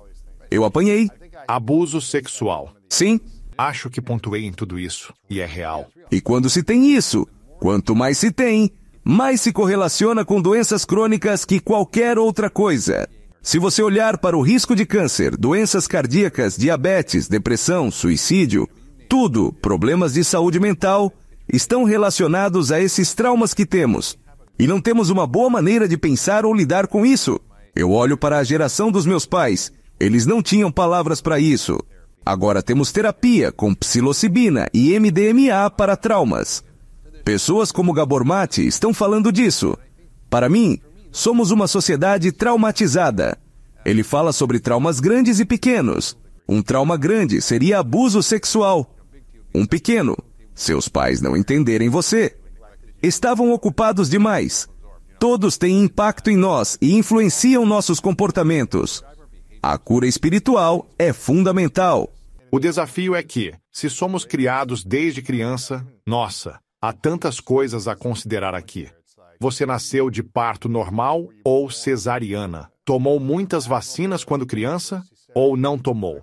Eu apanhei. Abuso sexual. Sim. Acho que pontuei em tudo isso, e é real. E quando se tem isso, quanto mais se tem, mais se correlaciona com doenças crônicas que qualquer outra coisa. Se você olhar para o risco de câncer, doenças cardíacas, diabetes, depressão, suicídio, tudo, problemas de saúde mental, estão relacionados a esses traumas que temos. E não temos uma boa maneira de pensar ou lidar com isso. Eu olho para a geração dos meus pais. Eles não tinham palavras para isso. Agora temos terapia com psilocibina e MDMA para traumas. Pessoas como Gabor Mate estão falando disso. Para mim, somos uma sociedade traumatizada. Ele fala sobre traumas grandes e pequenos. Um trauma grande seria abuso sexual. Um pequeno, seus pais não entenderem você. Estavam ocupados demais. Todos têm impacto em nós e influenciam nossos comportamentos. A cura espiritual é fundamental. O desafio é que, se somos criados desde criança, nossa, há tantas coisas a considerar aqui. Você nasceu de parto normal ou cesariana? Tomou muitas vacinas quando criança ou não tomou?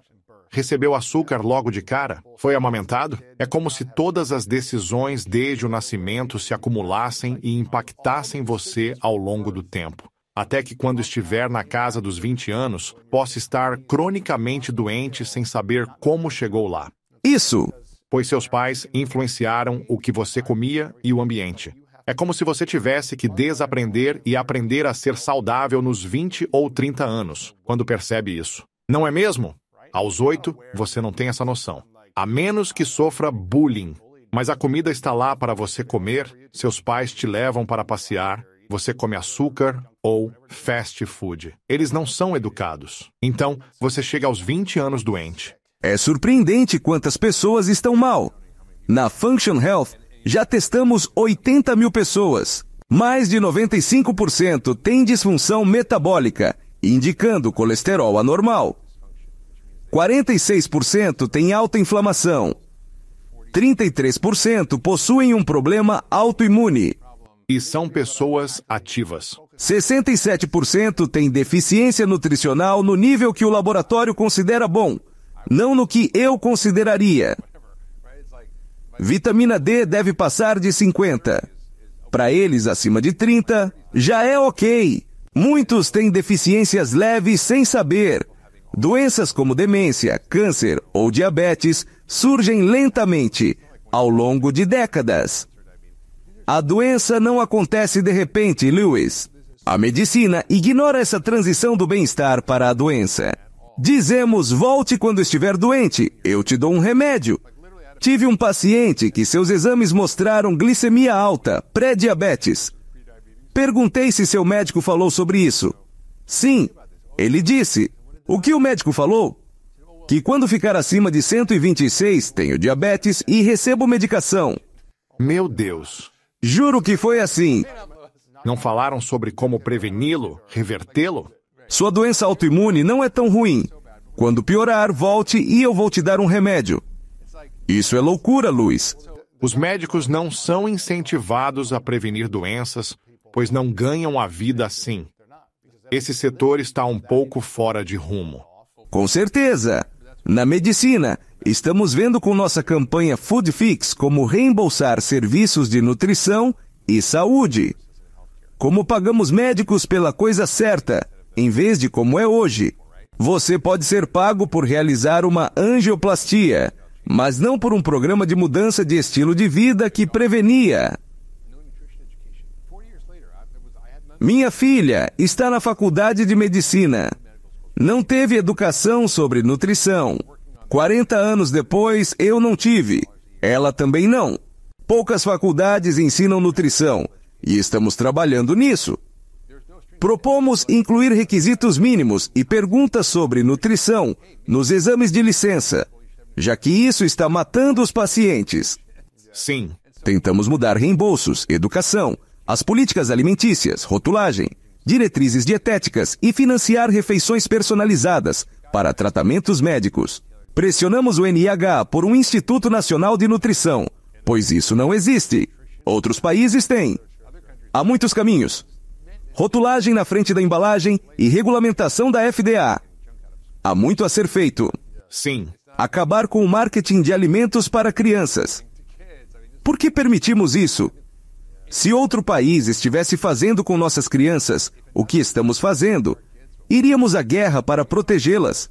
Recebeu açúcar logo de cara? Foi amamentado? É como se todas as decisões desde o nascimento se acumulassem e impactassem você ao longo do tempo. Até que quando estiver na casa dos 20 anos, possa estar cronicamente doente sem saber como chegou lá. Isso! Pois seus pais influenciaram o que você comia e o ambiente. É como se você tivesse que desaprender e aprender a ser saudável nos 20 ou 30 anos, quando percebe isso. Não é mesmo? Aos 8, você não tem essa noção. A menos que sofra bullying. Mas a comida está lá para você comer, seus pais te levam para passear, você come açúcar ou fast food. Eles não são educados. Então, você chega aos 20 anos doente. É surpreendente quantas pessoas estão mal. Na Function Health, já testamos 80 mil pessoas. Mais de 95% têm disfunção metabólica, indicando colesterol anormal. 46% têm alta inflamação. 33% possuem um problema autoimune. E são pessoas ativas. 67% têm deficiência nutricional no nível que o laboratório considera bom, não no que eu consideraria. Vitamina D deve passar de 50. Para eles, acima de 30, já é ok. Muitos têm deficiências leves sem saber. Doenças como demência, câncer ou diabetes surgem lentamente, ao longo de décadas. A doença não acontece de repente, Lewis. A medicina ignora essa transição do bem-estar para a doença. Dizemos, volte quando estiver doente, eu te dou um remédio. Tive um paciente que seus exames mostraram glicemia alta, pré-diabetes. Perguntei se seu médico falou sobre isso. Sim, ele disse. O que o médico falou? Que quando ficar acima de 126, tenho diabetes e recebo medicação. Meu Deus. Juro que foi assim. Não falaram sobre como preveni-lo, revertê-lo? Sua doença autoimune não é tão ruim. Quando piorar, volte e eu vou te dar um remédio. Isso é loucura, Luiz. Os médicos não são incentivados a prevenir doenças, pois não ganham a vida assim. Esse setor está um pouco fora de rumo. Com certeza. Na medicina, estamos vendo com nossa campanha Food Fix como reembolsar serviços de nutrição e saúde. Como pagamos médicos pela coisa certa, em vez de como é hoje. Você pode ser pago por realizar uma angioplastia, mas não por um programa de mudança de estilo de vida que prevenia. Minha filha está na faculdade de medicina. Não teve educação sobre nutrição. 40 anos depois, eu não tive. Ela também não. Poucas faculdades ensinam nutrição, e estamos trabalhando nisso. Propomos incluir requisitos mínimos e perguntas sobre nutrição nos exames de licença, já que isso está matando os pacientes. Sim. Tentamos mudar reembolsos, educação, as políticas alimentícias, rotulagem, diretrizes dietéticas e financiar refeições personalizadas, para tratamentos médicos. Pressionamos o NIH por um Instituto Nacional de Nutrição, pois isso não existe. Outros países têm. Há muitos caminhos. Rotulagem na frente da embalagem e regulamentação da FDA. Há muito a ser feito. Sim. Acabar com o marketing de alimentos para crianças. Por que permitimos isso? Se outro país estivesse fazendo com nossas crianças o que estamos fazendo, iríamos à guerra para protegê-las.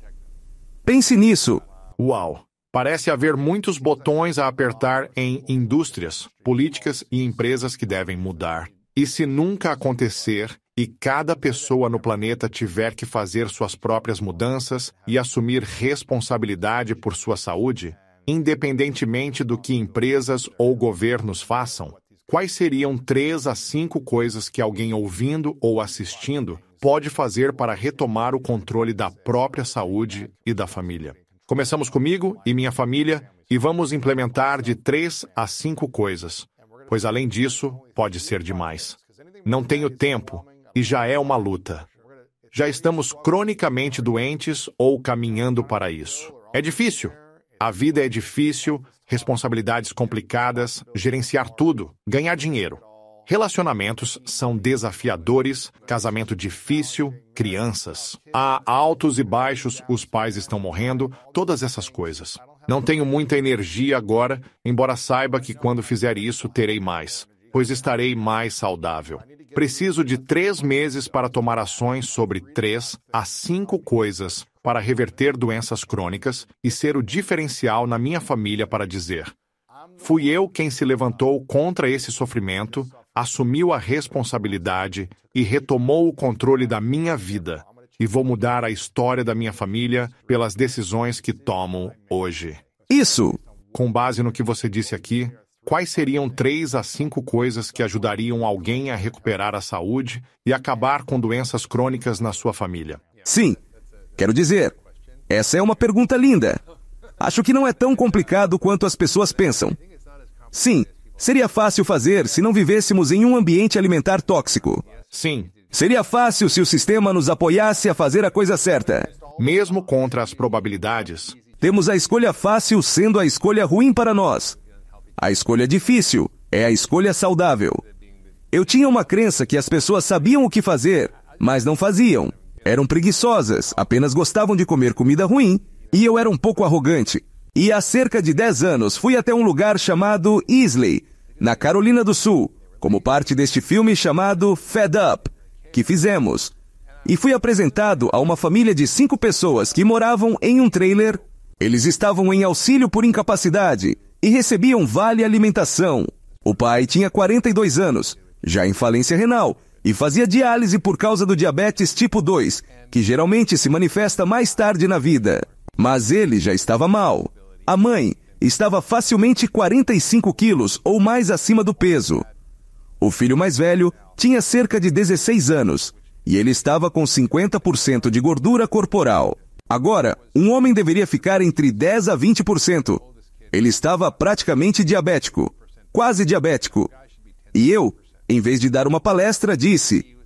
Pense nisso. Uau! Parece haver muitos botões a apertar em indústrias, políticas e empresas que devem mudar. E se nunca acontecer e cada pessoa no planeta tiver que fazer suas próprias mudanças e assumir responsabilidade por sua saúde, independentemente do que empresas ou governos façam, quais seriam 3 a 5 coisas que alguém ouvindo ou assistindo pode fazer para retomar o controle da própria saúde e da família? Começamos comigo e minha família e vamos implementar de 3 a 5 coisas, pois além disso, pode ser demais. Não tenho tempo e já é uma luta. Já estamos cronicamente doentes ou caminhando para isso. É difícil. A vida é difícil, responsabilidades complicadas, gerenciar tudo, ganhar dinheiro. Relacionamentos são desafiadores, casamento difícil, crianças. Há altos e baixos, os pais estão morrendo, todas essas coisas. Não tenho muita energia agora, embora saiba que quando fizer isso terei mais, pois estarei mais saudável. Preciso de 3 meses para tomar ações sobre 3 a 5 coisas para reverter doenças crônicas e ser o diferencial na minha família para dizer: fui eu quem se levantou contra esse sofrimento, assumiu a responsabilidade e retomou o controle da minha vida. E vou mudar a história da minha família pelas decisões que tomo hoje. Isso! Com base no que você disse aqui, quais seriam 3 a 5 coisas que ajudariam alguém a recuperar a saúde e acabar com doenças crônicas na sua família? Sim, quero dizer, essa é uma pergunta linda. Acho que não é tão complicado quanto as pessoas pensam. Sim, seria fácil fazer se não vivêssemos em um ambiente alimentar tóxico. Sim. Seria fácil se o sistema nos apoiasse a fazer a coisa certa. Mesmo contra as probabilidades. Temos a escolha fácil sendo a escolha ruim para nós. A escolha difícil é a escolha saudável. Eu tinha uma crença que as pessoas sabiam o que fazer, mas não faziam. Eram preguiçosas, apenas gostavam de comer comida ruim, e eu era um pouco arrogante. E há cerca de 10 anos fui até um lugar chamado Islay, na Carolina do Sul, como parte deste filme chamado Fed Up, que fizemos. E fui apresentado a uma família de 5 pessoas que moravam em um trailer. Eles estavam em auxílio por incapacidade e recebiam vale alimentação. O pai tinha 42 anos, já em falência renal, e fazia diálise por causa do diabetes tipo 2, que geralmente se manifesta mais tarde na vida. Mas ele já estava mal. A mãe estava facilmente 45 quilos ou mais acima do peso. O filho mais velho tinha cerca de 16 anos, e ele estava com 50% de gordura corporal. Agora, um homem deveria ficar entre 10 a 20%. Ele estava praticamente diabético, quase diabético. E eu, em vez de dar uma palestra, disse: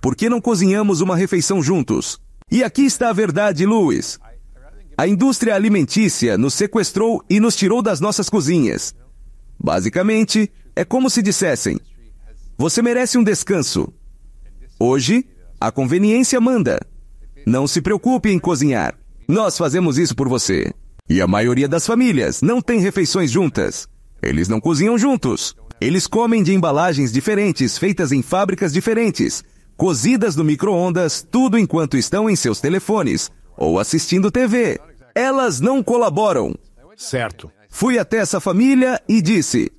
por que não cozinhamos uma refeição juntos? E aqui está a verdade, Louis. A indústria alimentícia nos sequestrou e nos tirou das nossas cozinhas. Basicamente, é como se dissessem: você merece um descanso. Hoje, a conveniência manda. Não se preocupe em cozinhar. Nós fazemos isso por você. E a maioria das famílias não tem refeições juntas. Eles não cozinham juntos. Eles comem de embalagens diferentes, feitas em fábricas diferentes, cozidas no micro-ondas, tudo enquanto estão em seus telefones ou assistindo TV. Elas não colaboram. Certo. Fui até essa família e disse: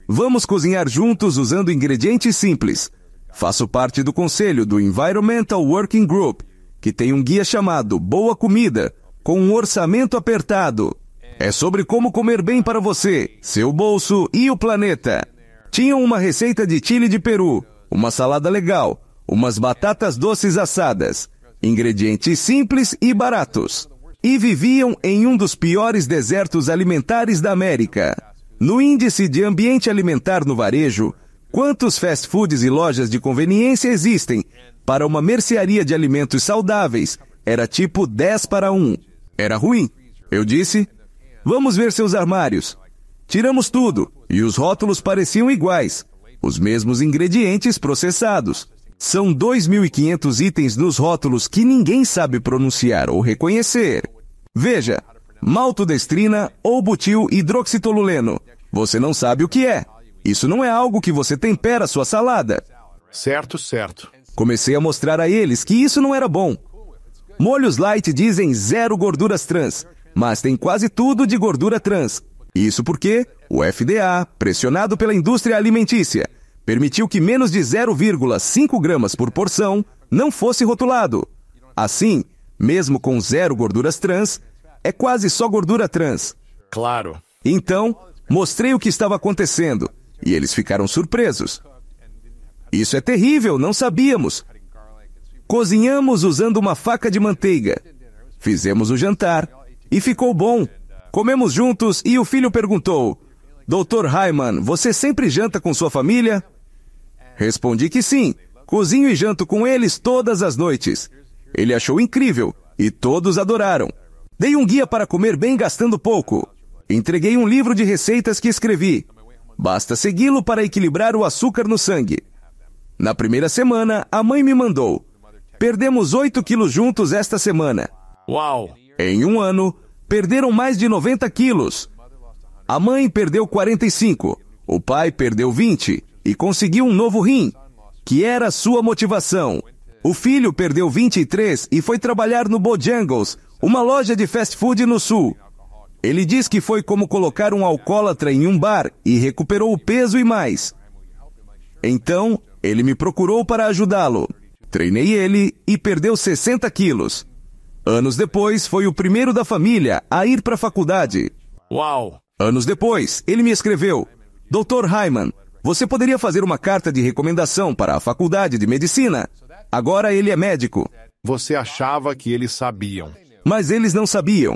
vamos cozinhar juntos usando ingredientes simples. Faço parte do conselho do Environmental Working Group, que tem um guia chamado Boa Comida, com um orçamento apertado. É sobre como comer bem para você, seu bolso e o planeta. Tinham uma receita de chile de Peru, uma salada legal, umas batatas doces assadas, ingredientes simples e baratos. E viviam em um dos piores desertos alimentares da América. No índice de ambiente alimentar no varejo, quantos fast foods e lojas de conveniência existem para uma mercearia de alimentos saudáveis era tipo 10-1. Era ruim. Eu disse, vamos ver seus armários. Tiramos tudo, e os rótulos pareciam iguais. Os mesmos ingredientes processados. São 2.500 itens nos rótulos que ninguém sabe pronunciar ou reconhecer. Veja, maltodestrina ou butil hidroxitoluleno. Você não sabe o que é. Isso não é algo que você tempera sua salada. Certo, certo. Comecei a mostrar a eles que isso não era bom. Molhos light dizem 0 gorduras trans, mas tem quase tudo de gordura trans. Isso porque o FDA, pressionado pela indústria alimentícia, permitiu que menos de 0,5 gramas por porção não fosse rotulado. Assim, mesmo com 0 gorduras trans, é quase só gordura trans. Claro. Então, mostrei o que estava acontecendo, e eles ficaram surpresos. Isso é terrível, não sabíamos. Cozinhamos usando uma faca de manteiga. Fizemos o jantar, e ficou bom. Comemos juntos e o filho perguntou, Dr. Hyman, você sempre janta com sua família? Respondi que sim. Cozinho e janto com eles todas as noites. Ele achou incrível e todos adoraram. Dei um guia para comer bem gastando pouco. Entreguei um livro de receitas que escrevi. Basta segui-lo para equilibrar o açúcar no sangue. Na primeira semana, a mãe me mandou. Perdemos 8 quilos juntos esta semana. Uau! Em um ano, perderam mais de 90 quilos. A mãe perdeu 45, o pai perdeu 20 e conseguiu um novo rim, que era sua motivação. O filho perdeu 23 e foi trabalhar no Bojangles, uma loja de fast food no sul. Ele diz que foi como colocar um alcoólatra em um bar e recuperou o peso e mais. Então, ele me procurou para ajudá-lo. Treinei ele e perdeu 60 quilos. Anos depois, foi o primeiro da família a ir para a faculdade. Uau! Anos depois, ele me escreveu, Dr. Hyman, você poderia fazer uma carta de recomendação para a faculdade de medicina? Agora ele é médico. Você achava que eles sabiam. Mas eles não sabiam.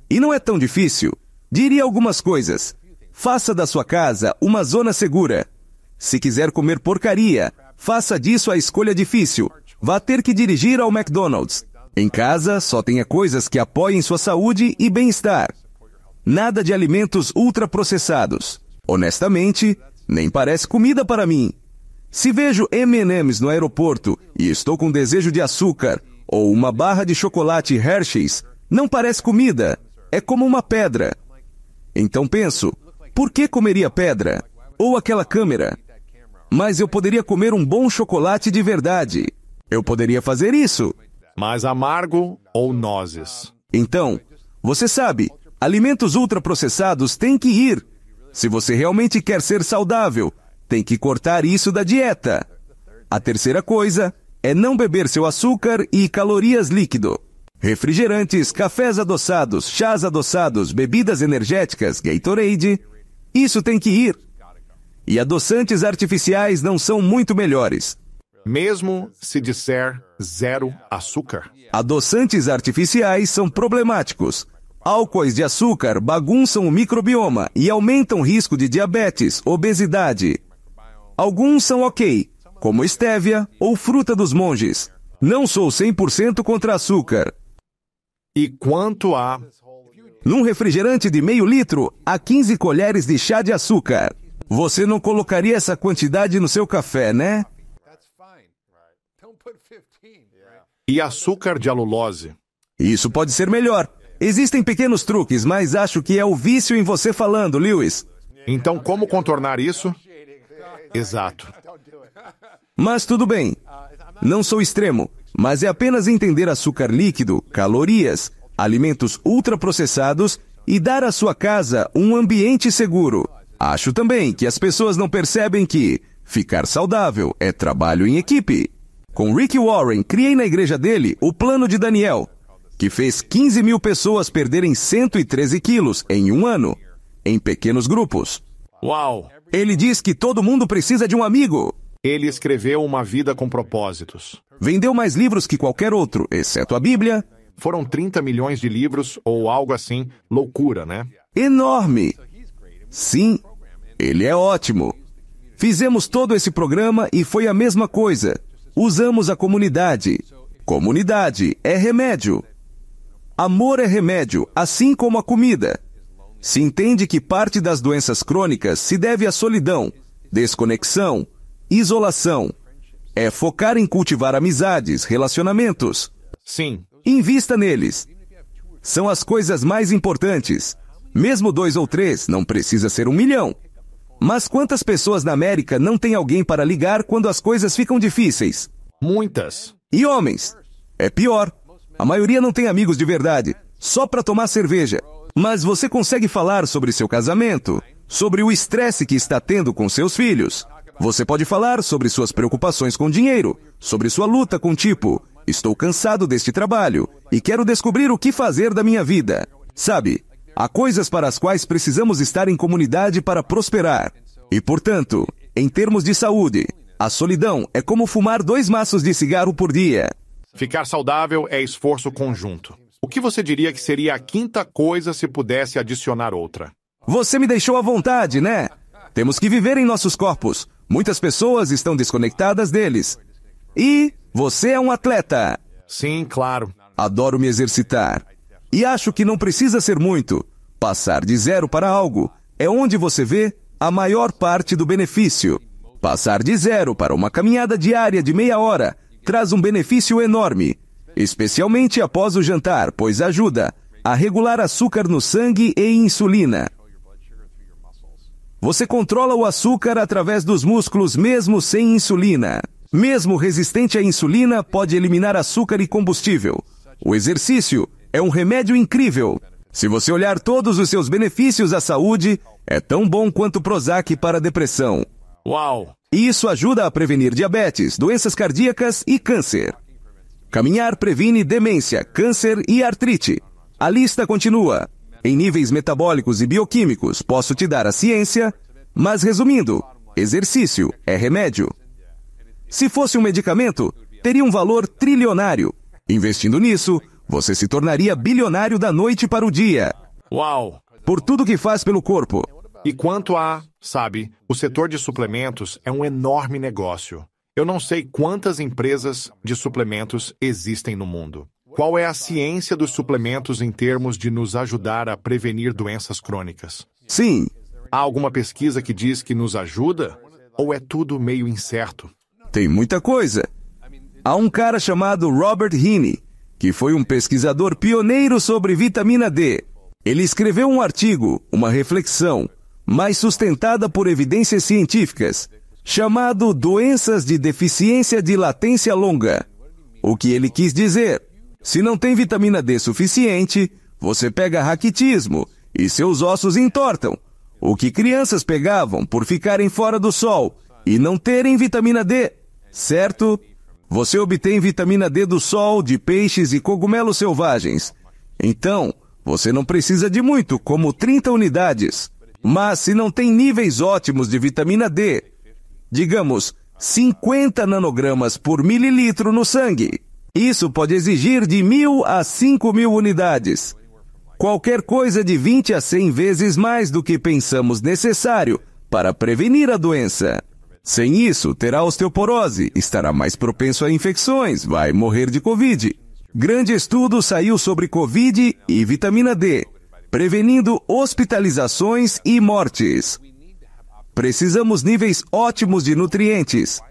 E não é tão difícil. Diria algumas coisas. Faça da sua casa uma zona segura. Se quiser comer porcaria, faça disso a escolha difícil. Vá ter que dirigir ao McDonald's. Em casa, só tenha coisas que apoiem sua saúde e bem-estar. Nada de alimentos ultraprocessados. Honestamente, nem parece comida para mim. Se vejo M&M's no aeroporto e estou com desejo de açúcar, ou uma barra de chocolate Hershey's, não parece comida. É como uma pedra. Então penso, por que comeria pedra? Ou aquela câmera? Mas eu poderia comer um bom chocolate de verdade. Eu poderia fazer isso. Mais amargo ou nozes? Então, você sabe, alimentos ultraprocessados têm que ir. Se você realmente quer ser saudável, tem que cortar isso da dieta. A terceira coisa é não beber seu açúcar e calorias líquido. Refrigerantes, cafés adoçados, chás adoçados, bebidas energéticas, Gatorade, isso tem que ir. E adoçantes artificiais não são muito melhores. Mesmo se disser 0 açúcar. Adoçantes artificiais são problemáticos. Álcoois de açúcar bagunçam o microbioma e aumentam o risco de diabetes, obesidade. Alguns são ok, como estévia ou fruta dos monges. Não sou 100% contra açúcar. E quanto a... Num refrigerante de meio litro, há 15 colheres de chá de açúcar. Você não colocaria essa quantidade no seu café, né? E açúcar de alulose? Isso pode ser melhor. Existem pequenos truques, mas acho que é o vício em você falando, Lewis. Então como contornar isso? Exato. Mas tudo bem. Não sou extremo, mas é apenas entender açúcar líquido, calorias, alimentos ultraprocessados e dar à sua casa um ambiente seguro. Acho também que as pessoas não percebem que ficar saudável é trabalho em equipe. Com Rick Warren, criei na igreja dele o Plano de Daniel, que fez 15 mil pessoas perderem 113 quilos em um ano, em pequenos grupos. Uau! Ele diz que todo mundo precisa de um amigo. Ele escreveu Uma Vida com Propósitos. Vendeu mais livros que qualquer outro, exceto a Bíblia. Foram 30 milhões de livros ou algo assim. Loucura, né? Enorme! Sim, ele é ótimo. Fizemos todo esse programa e foi a mesma coisa. Usamos a comunidade. Comunidade é remédio. Amor é remédio, assim como a comida. Se entende que parte das doenças crônicas se deve à solidão, desconexão, isolação. É focar em cultivar amizades, relacionamentos. Sim. Invista neles. São as coisas mais importantes. Mesmo 2 ou 3, não precisa ser 1 milhão. Mas quantas pessoas na América não têm alguém para ligar quando as coisas ficam difíceis? Muitas. E homens? É pior. A maioria não tem amigos de verdade, só para tomar cerveja. Mas você consegue falar sobre seu casamento, sobre o estresse que está tendo com seus filhos. Você pode falar sobre suas preocupações com dinheiro, sobre sua luta com tipo, estou cansado deste trabalho e quero descobrir o que fazer da minha vida. Sabe, há coisas para as quais precisamos estar em comunidade para prosperar. E, portanto, em termos de saúde, a solidão é como fumar 2 maços de cigarro por dia. Ficar saudável é esforço conjunto. O que você diria que seria a 5ª coisa se pudesse adicionar outra? Você me deixou à vontade, né? Temos que viver em nossos corpos. Muitas pessoas estão desconectadas deles. E você é um atleta. Sim, claro. Adoro me exercitar. E acho que não precisa ser muito. Passar de 0 para algo é onde você vê a maior parte do benefício. Passar de 0 para uma caminhada diária de meia hora traz um benefício enorme, especialmente após o jantar, pois ajuda a regular açúcar no sangue e insulina. Você controla o açúcar através dos músculos mesmo sem insulina. Mesmo resistente à insulina, pode eliminar açúcar e combustível. O exercício é um remédio incrível. Se você olhar todos os seus benefícios à saúde, é tão bom quanto Prozac para a depressão. Uau! E isso ajuda a prevenir diabetes, doenças cardíacas e câncer. Caminhar previne demência, câncer e artrite. A lista continua. Em níveis metabólicos e bioquímicos, posso te dar a ciência, mas resumindo, exercício é remédio. Se fosse um medicamento, teria um valor trilionário. Investindo nisso, você se tornaria bilionário da noite para o dia. Uau! Por tudo que faz pelo corpo. E quanto a, sabe, o setor de suplementos é um enorme negócio. Eu não sei quantas empresas de suplementos existem no mundo. Qual é a ciência dos suplementos em termos de nos ajudar a prevenir doenças crônicas? Sim. Há alguma pesquisa que diz que nos ajuda? Ou é tudo meio incerto? Tem muita coisa. Há um cara chamado Robert Heaney, que foi um pesquisador pioneiro sobre vitamina D. Ele escreveu um artigo, uma reflexão, mas sustentada por evidências científicas, chamado Doenças de Deficiência de Latência Longa. O que ele quis dizer? Se não tem vitamina D suficiente, você pega raquitismo e seus ossos entortam, o que crianças pegavam por ficarem fora do sol e não terem vitamina D, certo? Você obtém vitamina D do sol, de peixes e cogumelos selvagens. Então, você não precisa de muito, como 30 unidades. Mas se não tem níveis ótimos de vitamina D, digamos, 50 nanogramas por mililitro no sangue, isso pode exigir de 1.000 a 5.000 unidades. Qualquer coisa de 20 a 100 vezes mais do que pensamos necessário para prevenir a doença. Sem isso, terá osteoporose, estará mais propenso a infecções, vai morrer de Covid. Grande estudo saiu sobre Covid e vitamina D, prevenindo hospitalizações e mortes. Precisamos níveis ótimos de nutrientes.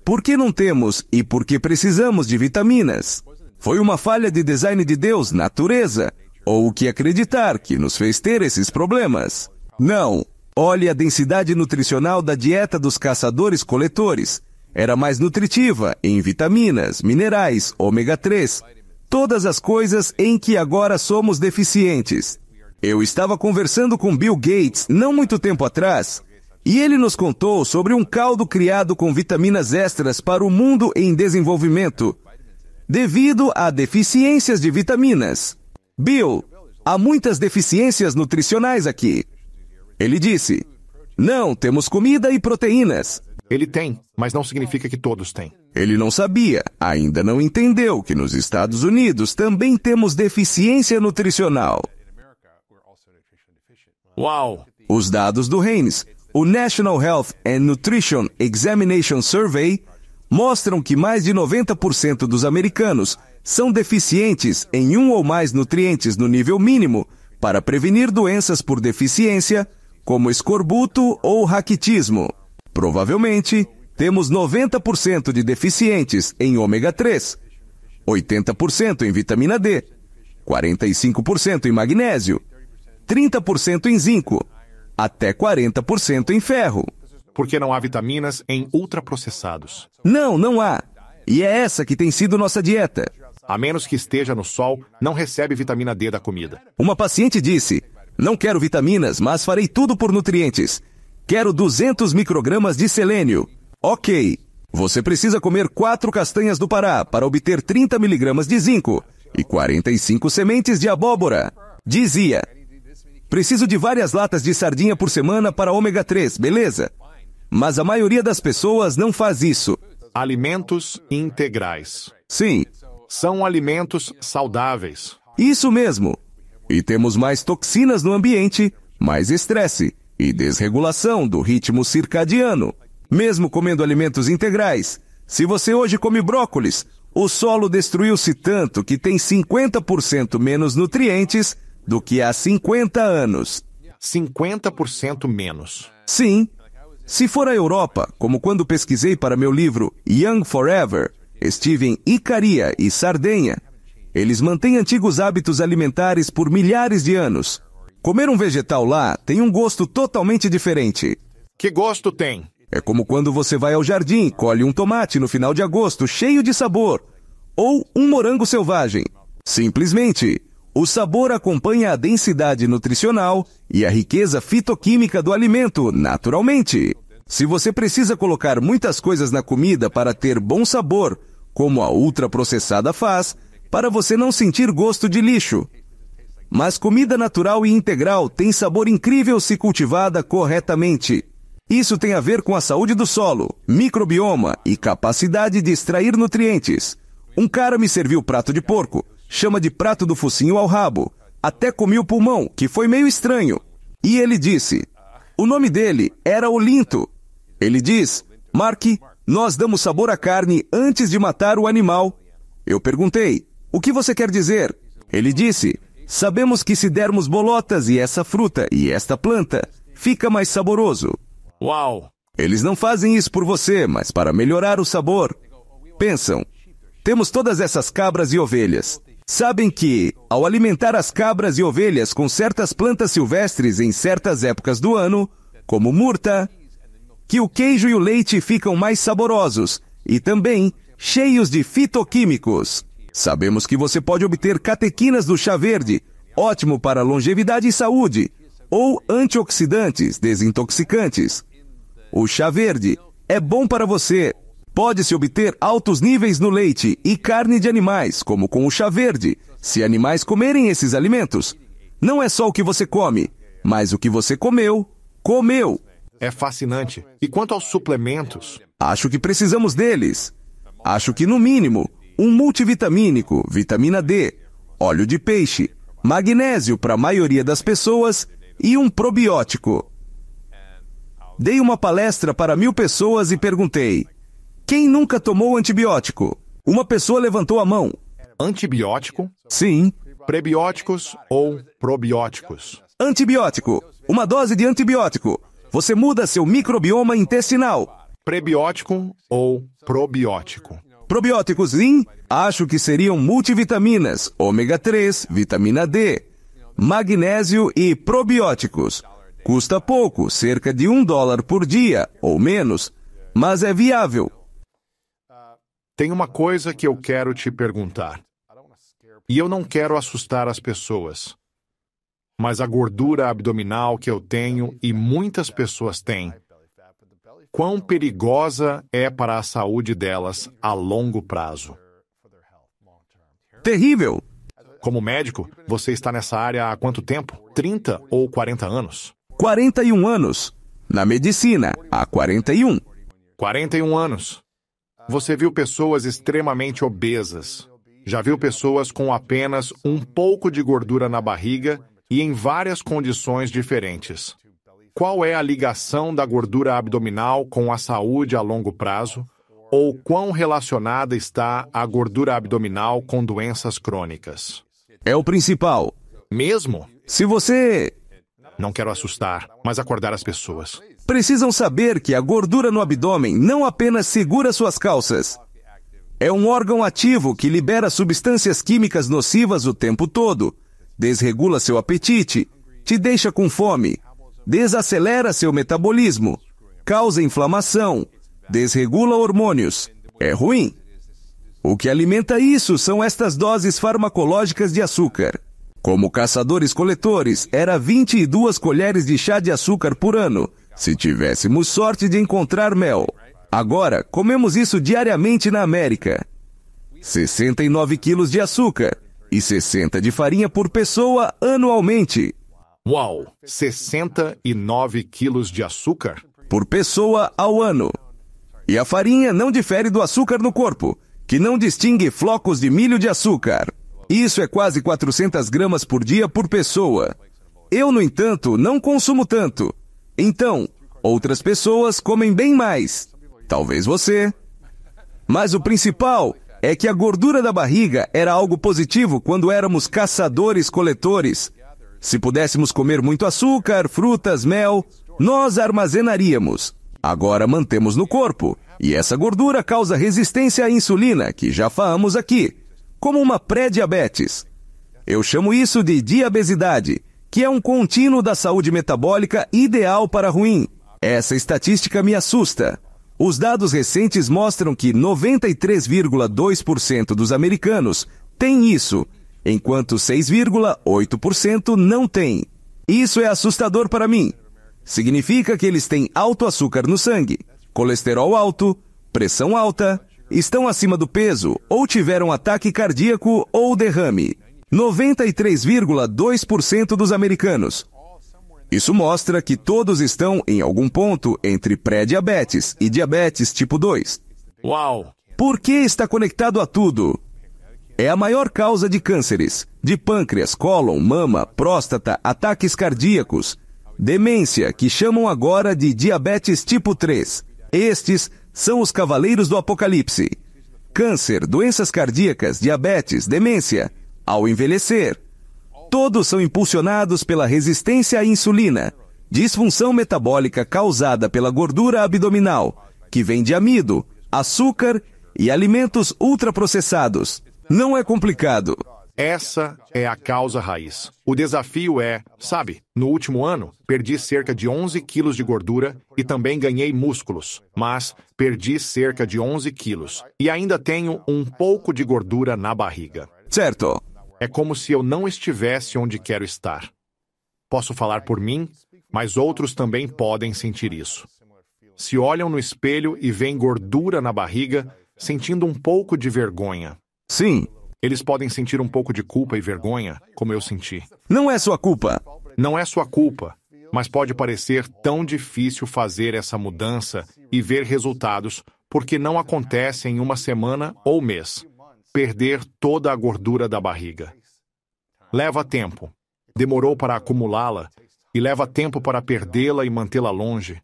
Por que não temos e por que precisamos de vitaminas? Foi uma falha de design de Deus, natureza? Ou o que acreditar que nos fez ter esses problemas? Não. Olhe a densidade nutricional da dieta dos caçadores-coletores. Era mais nutritiva em vitaminas, minerais, ômega 3, todas as coisas em que agora somos deficientes. Eu estava conversando com Bill Gates não muito tempo atrás, e ele nos contou sobre um caldo criado com vitaminas extras para o mundo em desenvolvimento, devido a deficiências de vitaminas. Bill, há muitas deficiências nutricionais aqui. Ele disse, não, temos comida e proteínas. Ele tem, mas não significa que todos têm. Ele não sabia, ainda não entendeu que nos Estados Unidos também temos deficiência nutricional. Uau! Os dados do Haynes, o National Health and Nutrition Examination Survey, mostram que mais de 90% dos americanos são deficientes em um ou mais nutrientes no nível mínimo para prevenir doenças por deficiência, como escorbuto ou raquitismo. Provavelmente, temos 90% de deficientes em ômega 3, 80% em vitamina D, 45% em magnésio, 30% em zinco, até 40% em ferro. Porque não há vitaminas em ultraprocessados. Não há. E é essa que tem sido nossa dieta. A menos que esteja no sol, não recebe vitamina D da comida. Uma paciente disse: não quero vitaminas, mas farei tudo por nutrientes. Quero 200 microgramas de selênio. Ok. Você precisa comer 4 castanhas do Pará para obter 30 miligramas de zinco e 45 sementes de abóbora. Dizia: preciso de várias latas de sardinha por semana para ômega 3, beleza? Mas a maioria das pessoas não faz isso. Alimentos integrais. Sim. São alimentos saudáveis. Isso mesmo. E temos mais toxinas no ambiente, mais estresse e desregulação do ritmo circadiano. Mesmo comendo alimentos integrais, se você hoje come brócolis, o solo destruiu-se tanto que tem 50% menos nutrientes do que há 50 anos. 50% menos. Sim. Se for a Europa, como quando pesquisei para meu livro Young Forever, estive em Icaria e Sardenha, eles mantêm antigos hábitos alimentares por milhares de anos. Comer um vegetal lá tem um gosto totalmente diferente. Que gosto tem? É como quando você vai ao jardim, colhe um tomate no final de agosto cheio de sabor, ou um morango selvagem. Simplesmente, o sabor acompanha a densidade nutricional e a riqueza fitoquímica do alimento, naturalmente. Se você precisa colocar muitas coisas na comida para ter bom sabor, como a ultraprocessada faz, para você não sentir gosto de lixo. Mas comida natural e integral tem sabor incrível se cultivada corretamente. Isso tem a ver com a saúde do solo, microbioma e capacidade de extrair nutrientes. Um cara me serviu prato de porco, chama de prato do focinho ao rabo. Até comi o pulmão, que foi meio estranho. E ele disse, o nome dele era Olinto. Ele diz, Mark, nós damos sabor à carne antes de matar o animal. Eu perguntei, o que você quer dizer? Ele disse, sabemos que se dermos bolotas e essa fruta e esta planta, fica mais saboroso. Uau! Eles não fazem isso por você, mas para melhorar o sabor. Pensam, temos todas essas cabras e ovelhas. Sabem que, ao alimentar as cabras e ovelhas com certas plantas silvestres em certas épocas do ano, como murta, que o queijo e o leite ficam mais saborosos e também cheios de fitoquímicos. Sabemos que você pode obter catequinas do chá verde, ótimo para longevidade e saúde, ou antioxidantes, desintoxicantes. O chá verde é bom para você. Pode-se obter altos níveis no leite e carne de animais, como com o chá verde, se animais comerem esses alimentos. Não é só o que você come, mas o que você comeu. É fascinante. E quanto aos suplementos? Acho que precisamos deles. Acho que, no mínimo, um multivitamínico, vitamina D, óleo de peixe, magnésio para a maioria das pessoas e um probiótico. Dei uma palestra para 1000 pessoas e perguntei, quem nunca tomou antibiótico? Uma pessoa levantou a mão. Antibiótico? Sim. Prebióticos ou probióticos? Antibiótico. Uma dose de antibiótico. Você muda seu microbioma intestinal. Prebiótico ou probiótico? Probióticos, sim? Acho que seriam multivitaminas, ômega 3, vitamina D, magnésio e probióticos. Custa pouco, cerca de $1 por dia, ou menos, mas é viável. Tem uma coisa que eu quero te perguntar. E eu não quero assustar as pessoas. Mas a gordura abdominal que eu tenho e muitas pessoas têm, quão perigosa é para a saúde delas a longo prazo? Terrível! Como médico, você está nessa área há quanto tempo? 30 ou 40 anos? 41 anos. Na medicina, há 41. 41 anos. Você viu pessoas extremamente obesas. Já viu pessoas com apenas um pouco de gordura na barriga e em várias condições diferentes. Qual é a ligação da gordura abdominal com a saúde a longo prazo? ou quão relacionada está a gordura abdominal com doenças crônicas? É o principal. Mesmo? Se você... Não quero assustar, mas acordar as pessoas. Precisam saber que a gordura no abdômen não apenas segura suas calças. É um órgão ativo que libera substâncias químicas nocivas o tempo todo, desregula seu apetite, te deixa com fome, desacelera seu metabolismo, causa inflamação, desregula hormônios. É ruim. O que alimenta isso são estas doses farmacológicas de açúcar. Como caçadores-coletores, era 22 colheres de chá de açúcar por ano, se tivéssemos sorte de encontrar mel. Agora, comemos isso diariamente na América. 69 quilos de açúcar e 60 de farinha por pessoa anualmente. Uau! 69 quilos de açúcar? Por pessoa ao ano. E a farinha não difere do açúcar no corpo, que não distingue flocos de milho de açúcar. Isso é quase 400 gramas por dia por pessoa. Eu, no entanto, não consumo tanto. Então, outras pessoas comem bem mais. Talvez você. Mas o principal é que a gordura da barriga era algo positivo quando éramos caçadores-coletores. Se pudéssemos comer muito açúcar, frutas, mel, nós armazenaríamos. Agora mantemos no corpo. E essa gordura causa resistência à insulina, que já falamos aqui, como uma pré-diabetes. Eu chamo isso de diabesidade, que é um contínuo da saúde metabólica ideal para ruim. Essa estatística me assusta. Os dados recentes mostram que 93,2% dos americanos têm isso, enquanto 6,8% não têm. Isso é assustador para mim. Significa que eles têm alto açúcar no sangue, colesterol alto, pressão alta, estão acima do peso ou tiveram ataque cardíaco ou derrame. 93,2% dos americanos. Isso mostra que todos estão em algum ponto entre pré-diabetes e diabetes tipo 2. Uau! Por que está conectado a tudo? É a maior causa de cânceres, de pâncreas, cólon, mama, próstata, ataques cardíacos, demência, que chamam agora de diabetes tipo 3. Estes são os cavaleiros do apocalipse. Câncer, doenças cardíacas, diabetes, demência, ao envelhecer. Todos são impulsionados pela resistência à insulina, disfunção metabólica causada pela gordura abdominal, que vem de amido, açúcar e alimentos ultraprocessados. Não é complicado. Essa é a causa raiz. O desafio é, sabe, no último ano, perdi cerca de 11 quilos de gordura e também ganhei músculos, mas perdi cerca de 11 quilos e ainda tenho um pouco de gordura na barriga. Certo. É como se eu não estivesse onde quero estar. Posso falar por mim, mas outros também podem sentir isso. Se olham no espelho e veem gordura na barriga, sentindo um pouco de vergonha. Sim. Eles podem sentir um pouco de culpa e vergonha, como eu senti. Não é sua culpa. Não é sua culpa, mas pode parecer tão difícil fazer essa mudança e ver resultados, porque não acontece em uma semana ou mês. Perder toda a gordura da barriga. Leva tempo. Demorou para acumulá-la e leva tempo para perdê-la e mantê-la longe.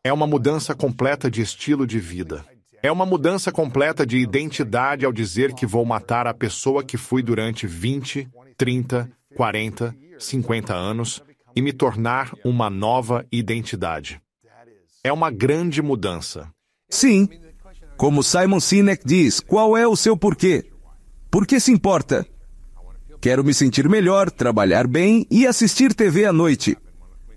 É uma mudança completa de estilo de vida. É uma mudança completa de identidade ao dizer que vou matar a pessoa que fui durante 20, 30, 40, 50 anos e me tornar uma nova identidade. É uma grande mudança. Sim. Como Simon Sinek diz, qual é o seu porquê? Por que se importa? Quero me sentir melhor, trabalhar bem e assistir TV à noite.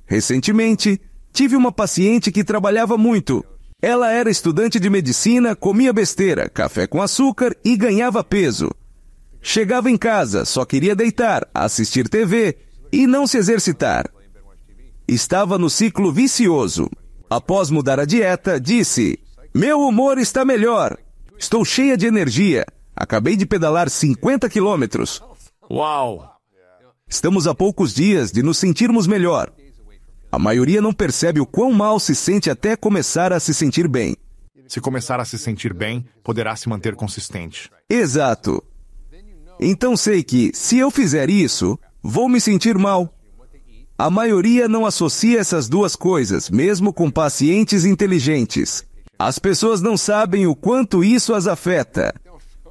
Recentemente, tive uma paciente que trabalhava muito. Ela era estudante de medicina, comia besteira, café com açúcar e ganhava peso. Chegava em casa, só queria deitar, assistir TV e não se exercitar. Estava no ciclo vicioso. Após mudar a dieta, disse: "Meu humor está melhor. Estou cheia de energia. Acabei de pedalar 50 quilômetros." Uau! Estamos a poucos dias de nos sentirmos melhor. A maioria não percebe o quão mal se sente até começar a se sentir bem. Se começar a se sentir bem, poderá se manter consistente. Exato. Então sei que, se eu fizer isso, vou me sentir mal. A maioria não associa essas duas coisas, mesmo com pacientes inteligentes. As pessoas não sabem o quanto isso as afeta.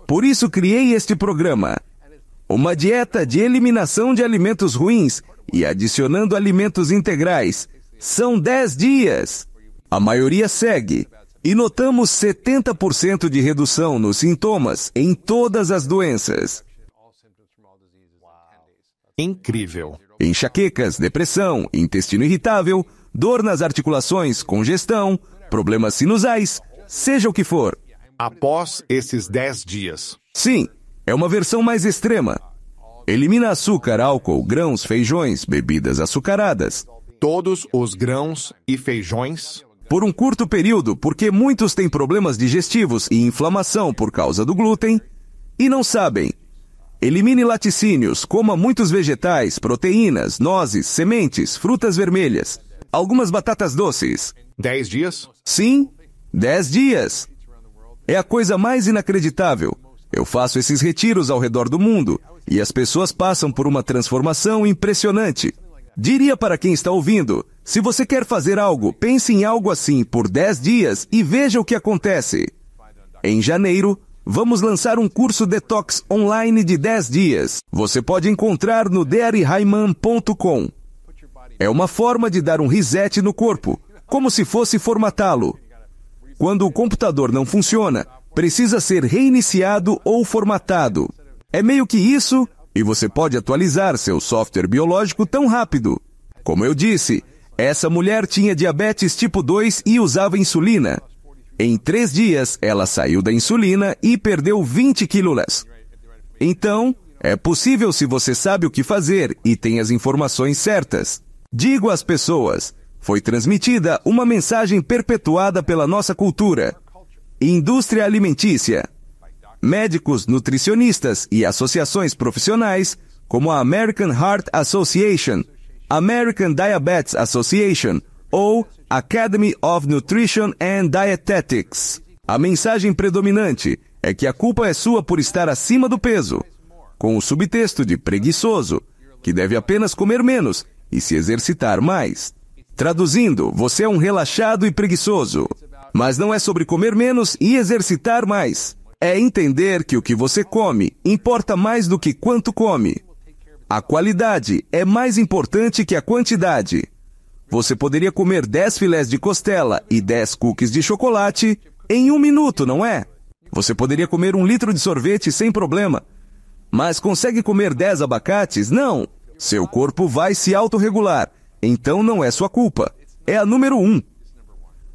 Por isso criei este programa. Uma dieta de eliminação de alimentos ruins e adicionando alimentos integrais. São 10 dias. A maioria segue. E notamos 70% de redução nos sintomas em todas as doenças. Incrível. Enxaquecas, depressão, intestino irritável, dor nas articulações, congestão, problemas sinusais, seja o que for. Após esses 10 dias. Sim, é uma versão mais extrema. Elimina açúcar, álcool, grãos, feijões, bebidas açucaradas. Todos os grãos e feijões. Por um curto período, porque muitos têm problemas digestivos e inflamação por causa do glúten e não sabem. Elimine laticínios, coma muitos vegetais, proteínas, nozes, sementes, frutas vermelhas, algumas batatas doces. 10 dias? Sim, 10 dias. É a coisa mais inacreditável. Eu faço esses retiros ao redor do mundo e as pessoas passam por uma transformação impressionante. Diria para quem está ouvindo, se você quer fazer algo, pense em algo assim por 10 dias e veja o que acontece. Em janeiro, vamos lançar um curso detox online de 10 dias. Você pode encontrar no DairyHaiman.com. É uma forma de dar um reset no corpo, como se fosse formatá-lo. Quando o computador não funciona, precisa ser reiniciado ou formatado. É meio que isso, e você pode atualizar seu software biológico tão rápido. Como eu disse, essa mulher tinha diabetes tipo 2 e usava insulina. Em 3 dias, ela saiu da insulina e perdeu 20 quilos. Então, é possível se você sabe o que fazer e tem as informações certas. Digo às pessoas, foi transmitida uma mensagem perpetuada pela nossa cultura. Indústria alimentícia. Médicos, nutricionistas e associações profissionais, como a American Heart Association, American Diabetes Association ou Academy of Nutrition and Dietetics. A mensagem predominante é que a culpa é sua por estar acima do peso, com o subtexto de preguiçoso, que deve apenas comer menos e se exercitar mais. Traduzindo, você é um relaxado e preguiçoso. Mas não é sobre comer menos e exercitar mais. É entender que o que você come importa mais do que quanto come. A qualidade é mais importante que a quantidade. Você poderia comer 10 filés de costela e 10 cookies de chocolate em 1 minuto, não é? Você poderia comer 1 litro de sorvete sem problema. Mas consegue comer 10 abacates? Não. Seu corpo vai se autorregular. Então não é sua culpa. É a número 1.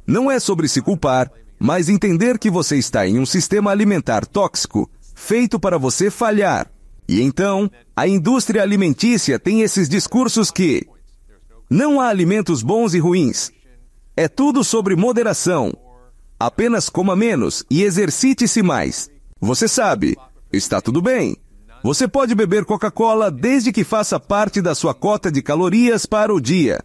Não é sobre se culpar, mas entender que você está em um sistema alimentar tóxico, feito para você falhar. E então, a indústria alimentícia tem esses discursos que não há alimentos bons e ruins. É tudo sobre moderação. Apenas coma menos e exercite-se mais. Você sabe, está tudo bem. Você pode beber Coca-Cola desde que faça parte da sua cota de calorias para o dia.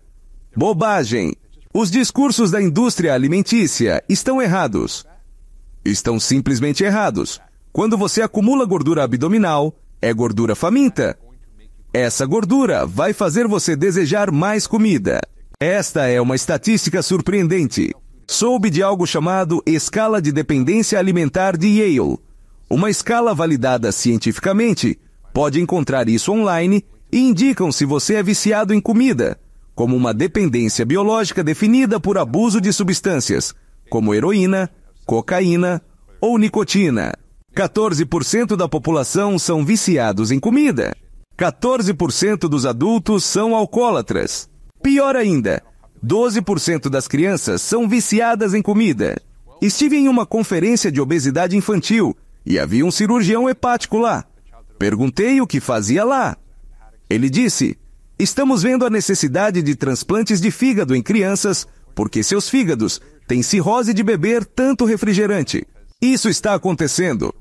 Bobagem. Os discursos da indústria alimentícia estão errados. Estão simplesmente errados. Quando você acumula gordura abdominal, é gordura faminta. Essa gordura vai fazer você desejar mais comida. Esta é uma estatística surpreendente. Soube de algo chamado Escala de Dependência Alimentar de Yale. Uma escala validada cientificamente. Pode encontrar isso online e indicam se você é viciado em comida, como uma dependência biológica definida por abuso de substâncias, como heroína, cocaína ou nicotina. 14% da população são viciados em comida. 14% dos adultos são alcoólatras. Pior ainda, 12% das crianças são viciadas em comida. Estive em uma conferência de obesidade infantil e havia um cirurgião hepático lá. Perguntei o que fazia lá. Ele disse: estamos vendo a necessidade de transplantes de fígado em crianças porque seus fígados têm cirrose de beber tanto refrigerante. Isso está acontecendo.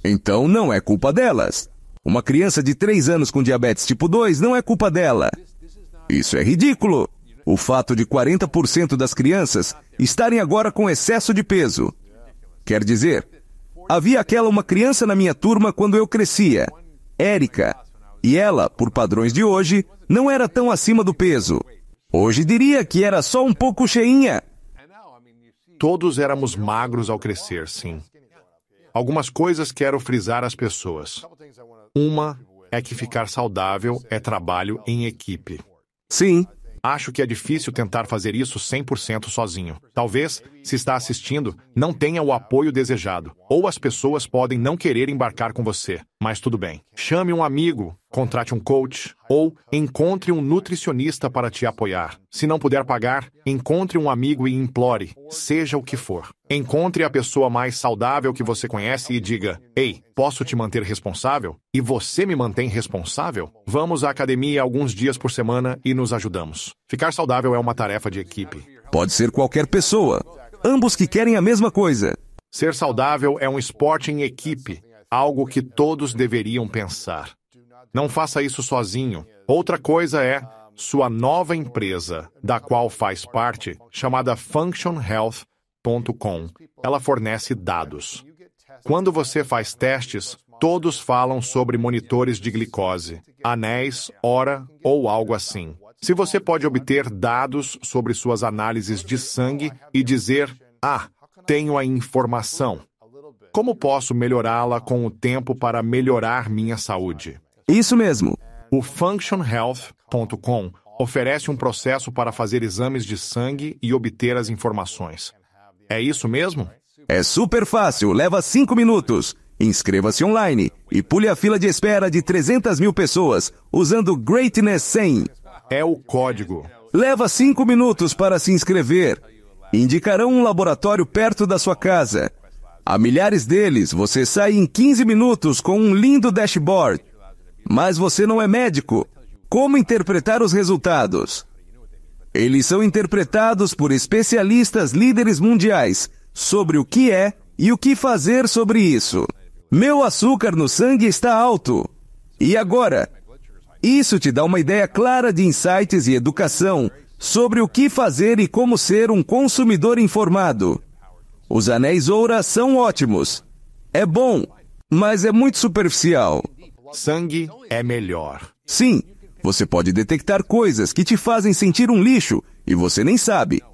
Então não é culpa delas. Uma criança de 3 anos com diabetes tipo 2 não é culpa dela. Isso é ridículo. O fato de 40% das crianças estarem agora com excesso de peso. Quer dizer, havia uma criança na minha turma quando eu crescia, Érica, e ela, por padrões de hoje, não era tão acima do peso. Hoje diria que era só um pouco cheinha. Todos éramos magros ao crescer, sim. Algumas coisas quero frisar às pessoas. Uma é que ficar saudável é trabalho em equipe. Sim. Acho que é difícil tentar fazer isso 100% sozinho. Talvez, se está assistindo, não tenha o apoio desejado. Ou as pessoas podem não querer embarcar com você. Mas tudo bem. Chame um amigo, contrate um coach, ou encontre um nutricionista para te apoiar. Se não puder pagar, encontre um amigo e implore, seja o que for. Encontre a pessoa mais saudável que você conhece e diga: "Ei, posso te manter responsável? E você me mantém responsável? Vamos à academia alguns dias por semana e nos ajudamos." Ficar saudável é uma tarefa de equipe. Pode ser qualquer pessoa. Ambos que querem a mesma coisa. Ser saudável é um esporte em equipe, algo que todos deveriam pensar. Não faça isso sozinho. Outra coisa é sua nova empresa, da qual faz parte, chamada functionhealth.com. Ela fornece dados. Quando você faz testes, todos falam sobre monitores de glicose, anéis, hora ou algo assim. Se você pode obter dados sobre suas análises de sangue e dizer: "Ah, tenho a informação. Como posso melhorá-la com o tempo para melhorar minha saúde?" Isso mesmo. O functionhealth.com oferece um processo para fazer exames de sangue e obter as informações. É isso mesmo? É super fácil, leva 5 minutos. Inscreva-se online e pule a fila de espera de 300 mil pessoas usando Greatness 100. É o código. Leva 5 minutos para se inscrever. Indicarão um laboratório perto da sua casa. Há milhares deles, você sai em 15 minutos com um lindo dashboard. Mas você não é médico. Como interpretar os resultados? Eles são interpretados por especialistas líderes mundiais sobre o que é e o que fazer sobre isso. Meu açúcar no sangue está alto. E agora? Isso te dá uma ideia clara de insights e educação sobre o que fazer e como ser um consumidor informado. Os anéis Oura são ótimos. É bom, mas é muito superficial. Sangue é melhor. Sim, você pode detectar coisas que te fazem sentir um lixo e você nem sabe.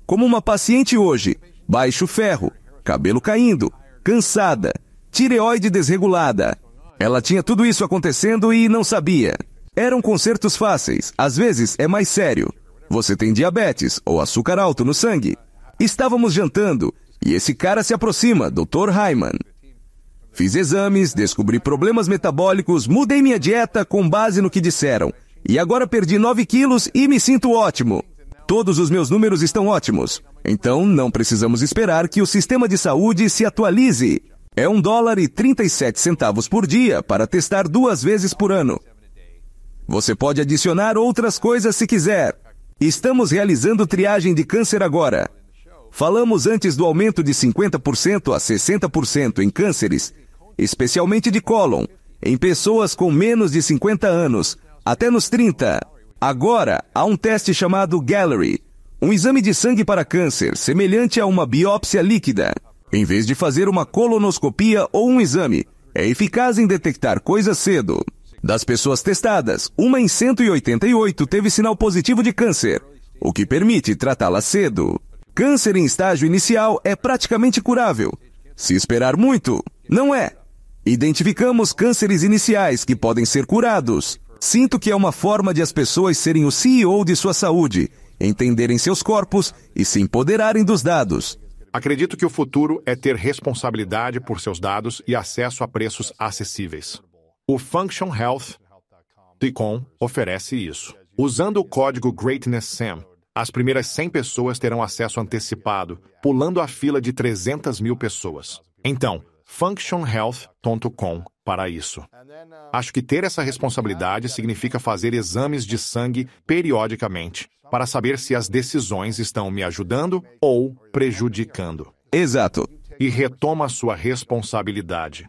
Como uma paciente hoje, baixo ferro, cabelo caindo, cansada, tireoide desregulada. Ela tinha tudo isso acontecendo e não sabia. Eram consertos fáceis, às vezes é mais sério. Você tem diabetes ou açúcar alto no sangue. Estávamos jantando e esse cara se aproxima, Dr. Hyman. Fiz exames, descobri problemas metabólicos, mudei minha dieta com base no que disseram. E agora perdi 9 quilos e me sinto ótimo. Todos os meus números estão ótimos. Então não precisamos esperar que o sistema de saúde se atualize. É $1,37 por dia para testar 2 vezes por ano. Você pode adicionar outras coisas se quiser. Estamos realizando triagem de câncer agora. Falamos antes do aumento de 50% a 60% em cânceres, especialmente de cólon, em pessoas com menos de 50 anos, até nos 30. Agora, há um teste chamado Gallery, um exame de sangue para câncer, semelhante a uma biópsia líquida. Em vez de fazer uma colonoscopia ou um exame, é eficaz em detectar coisas cedo. Das pessoas testadas, uma em 188 teve sinal positivo de câncer, o que permite tratá-la cedo. Câncer em estágio inicial é praticamente curável. Se esperar muito, não é. Identificamos cânceres iniciais que podem ser curados. Sinto que é uma forma de as pessoas serem o CEO de sua saúde, entenderem seus corpos e se empoderarem dos dados. Acredito que o futuro é ter responsabilidade por seus dados e acesso a preços acessíveis. O functionhealth.com oferece isso. Usando o código GreatnessSam, as primeiras 100 pessoas terão acesso antecipado, pulando a fila de 300 mil pessoas. Então, functionhealth.com para isso. Acho que ter essa responsabilidade significa fazer exames de sangue periodicamente, para saber se as decisões estão me ajudando ou prejudicando. Exato. E retoma sua responsabilidade.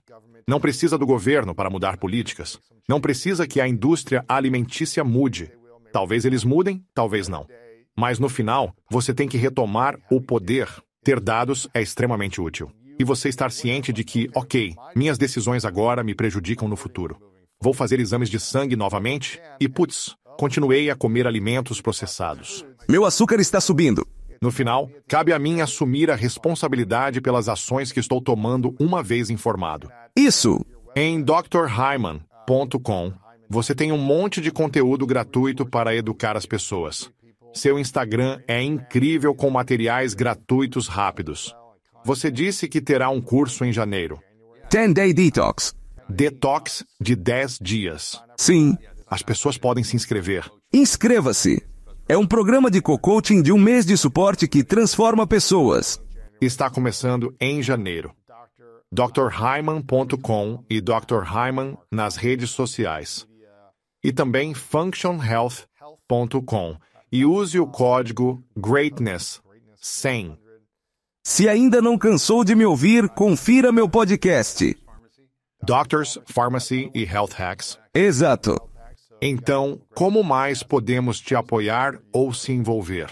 Não precisa do governo para mudar políticas. Não precisa que a indústria alimentícia mude. Talvez eles mudem, talvez não. Mas no final, você tem que retomar o poder. Ter dados é extremamente útil. E você estar ciente de que, ok, minhas decisões agora me prejudicam no futuro. Vou fazer exames de sangue novamente e, putz, continuei a comer alimentos processados. Meu açúcar está subindo. No final, cabe a mim assumir a responsabilidade pelas ações que estou tomando uma vez informado. Isso! Em drhyman.com, você tem um monte de conteúdo gratuito para educar as pessoas. Seu Instagram é incrível com materiais gratuitos rápidos. Você disse que terá um curso em janeiro. 10-Day Detox. Detox de 10 dias. Sim. As pessoas podem se inscrever. Inscreva-se. É um programa de co-coaching de um mês de suporte que transforma pessoas. Está começando em janeiro. drhyman.com e Dr. Hyman nas redes sociais. E também functionhealth.com. E use o código GREATNESS100. Se ainda não cansou de me ouvir, confira meu podcast. Doctors, Pharmacy e Health Hacks. Exato. Então, como mais podemos te apoiar ou se envolver?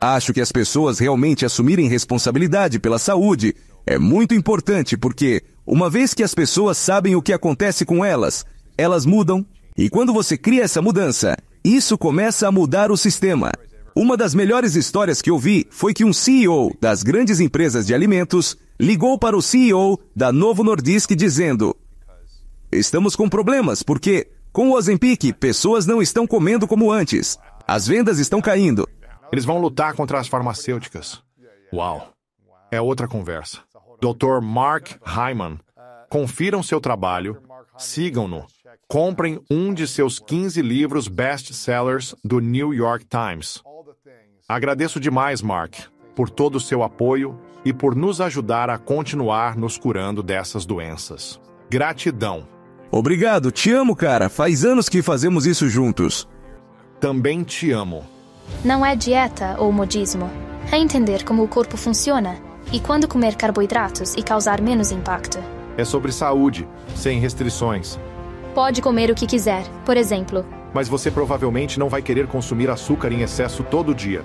Acho que as pessoas realmente assumirem responsabilidade pela saúde é muito importante porque, uma vez que as pessoas sabem o que acontece com elas, elas mudam. E quando você cria essa mudança, isso começa a mudar o sistema. Uma das melhores histórias que eu vi foi que um CEO das grandes empresas de alimentos ligou para o CEO da Novo Nordisk dizendo: "Estamos com problemas porque, com o Ozempic, pessoas não estão comendo como antes. As vendas estão caindo." Eles vão lutar contra as farmacêuticas. Uau! É outra conversa. Dr. Mark Hyman. Confiram seu trabalho, sigam-no. Comprem um de seus 15 livros best-sellers do New York Times. Agradeço demais, Mark, por todo o seu apoio e por nos ajudar a continuar nos curando dessas doenças. Gratidão. Obrigado, te amo, cara. Faz anos que fazemos isso juntos. Também te amo. Não é dieta ou modismo. É entender como o corpo funciona e quando comer carboidratos e causar menos impacto. É sobre saúde, sem restrições. Pode comer o que quiser, por exemplo. Mas você provavelmente não vai querer consumir açúcar em excesso todo dia.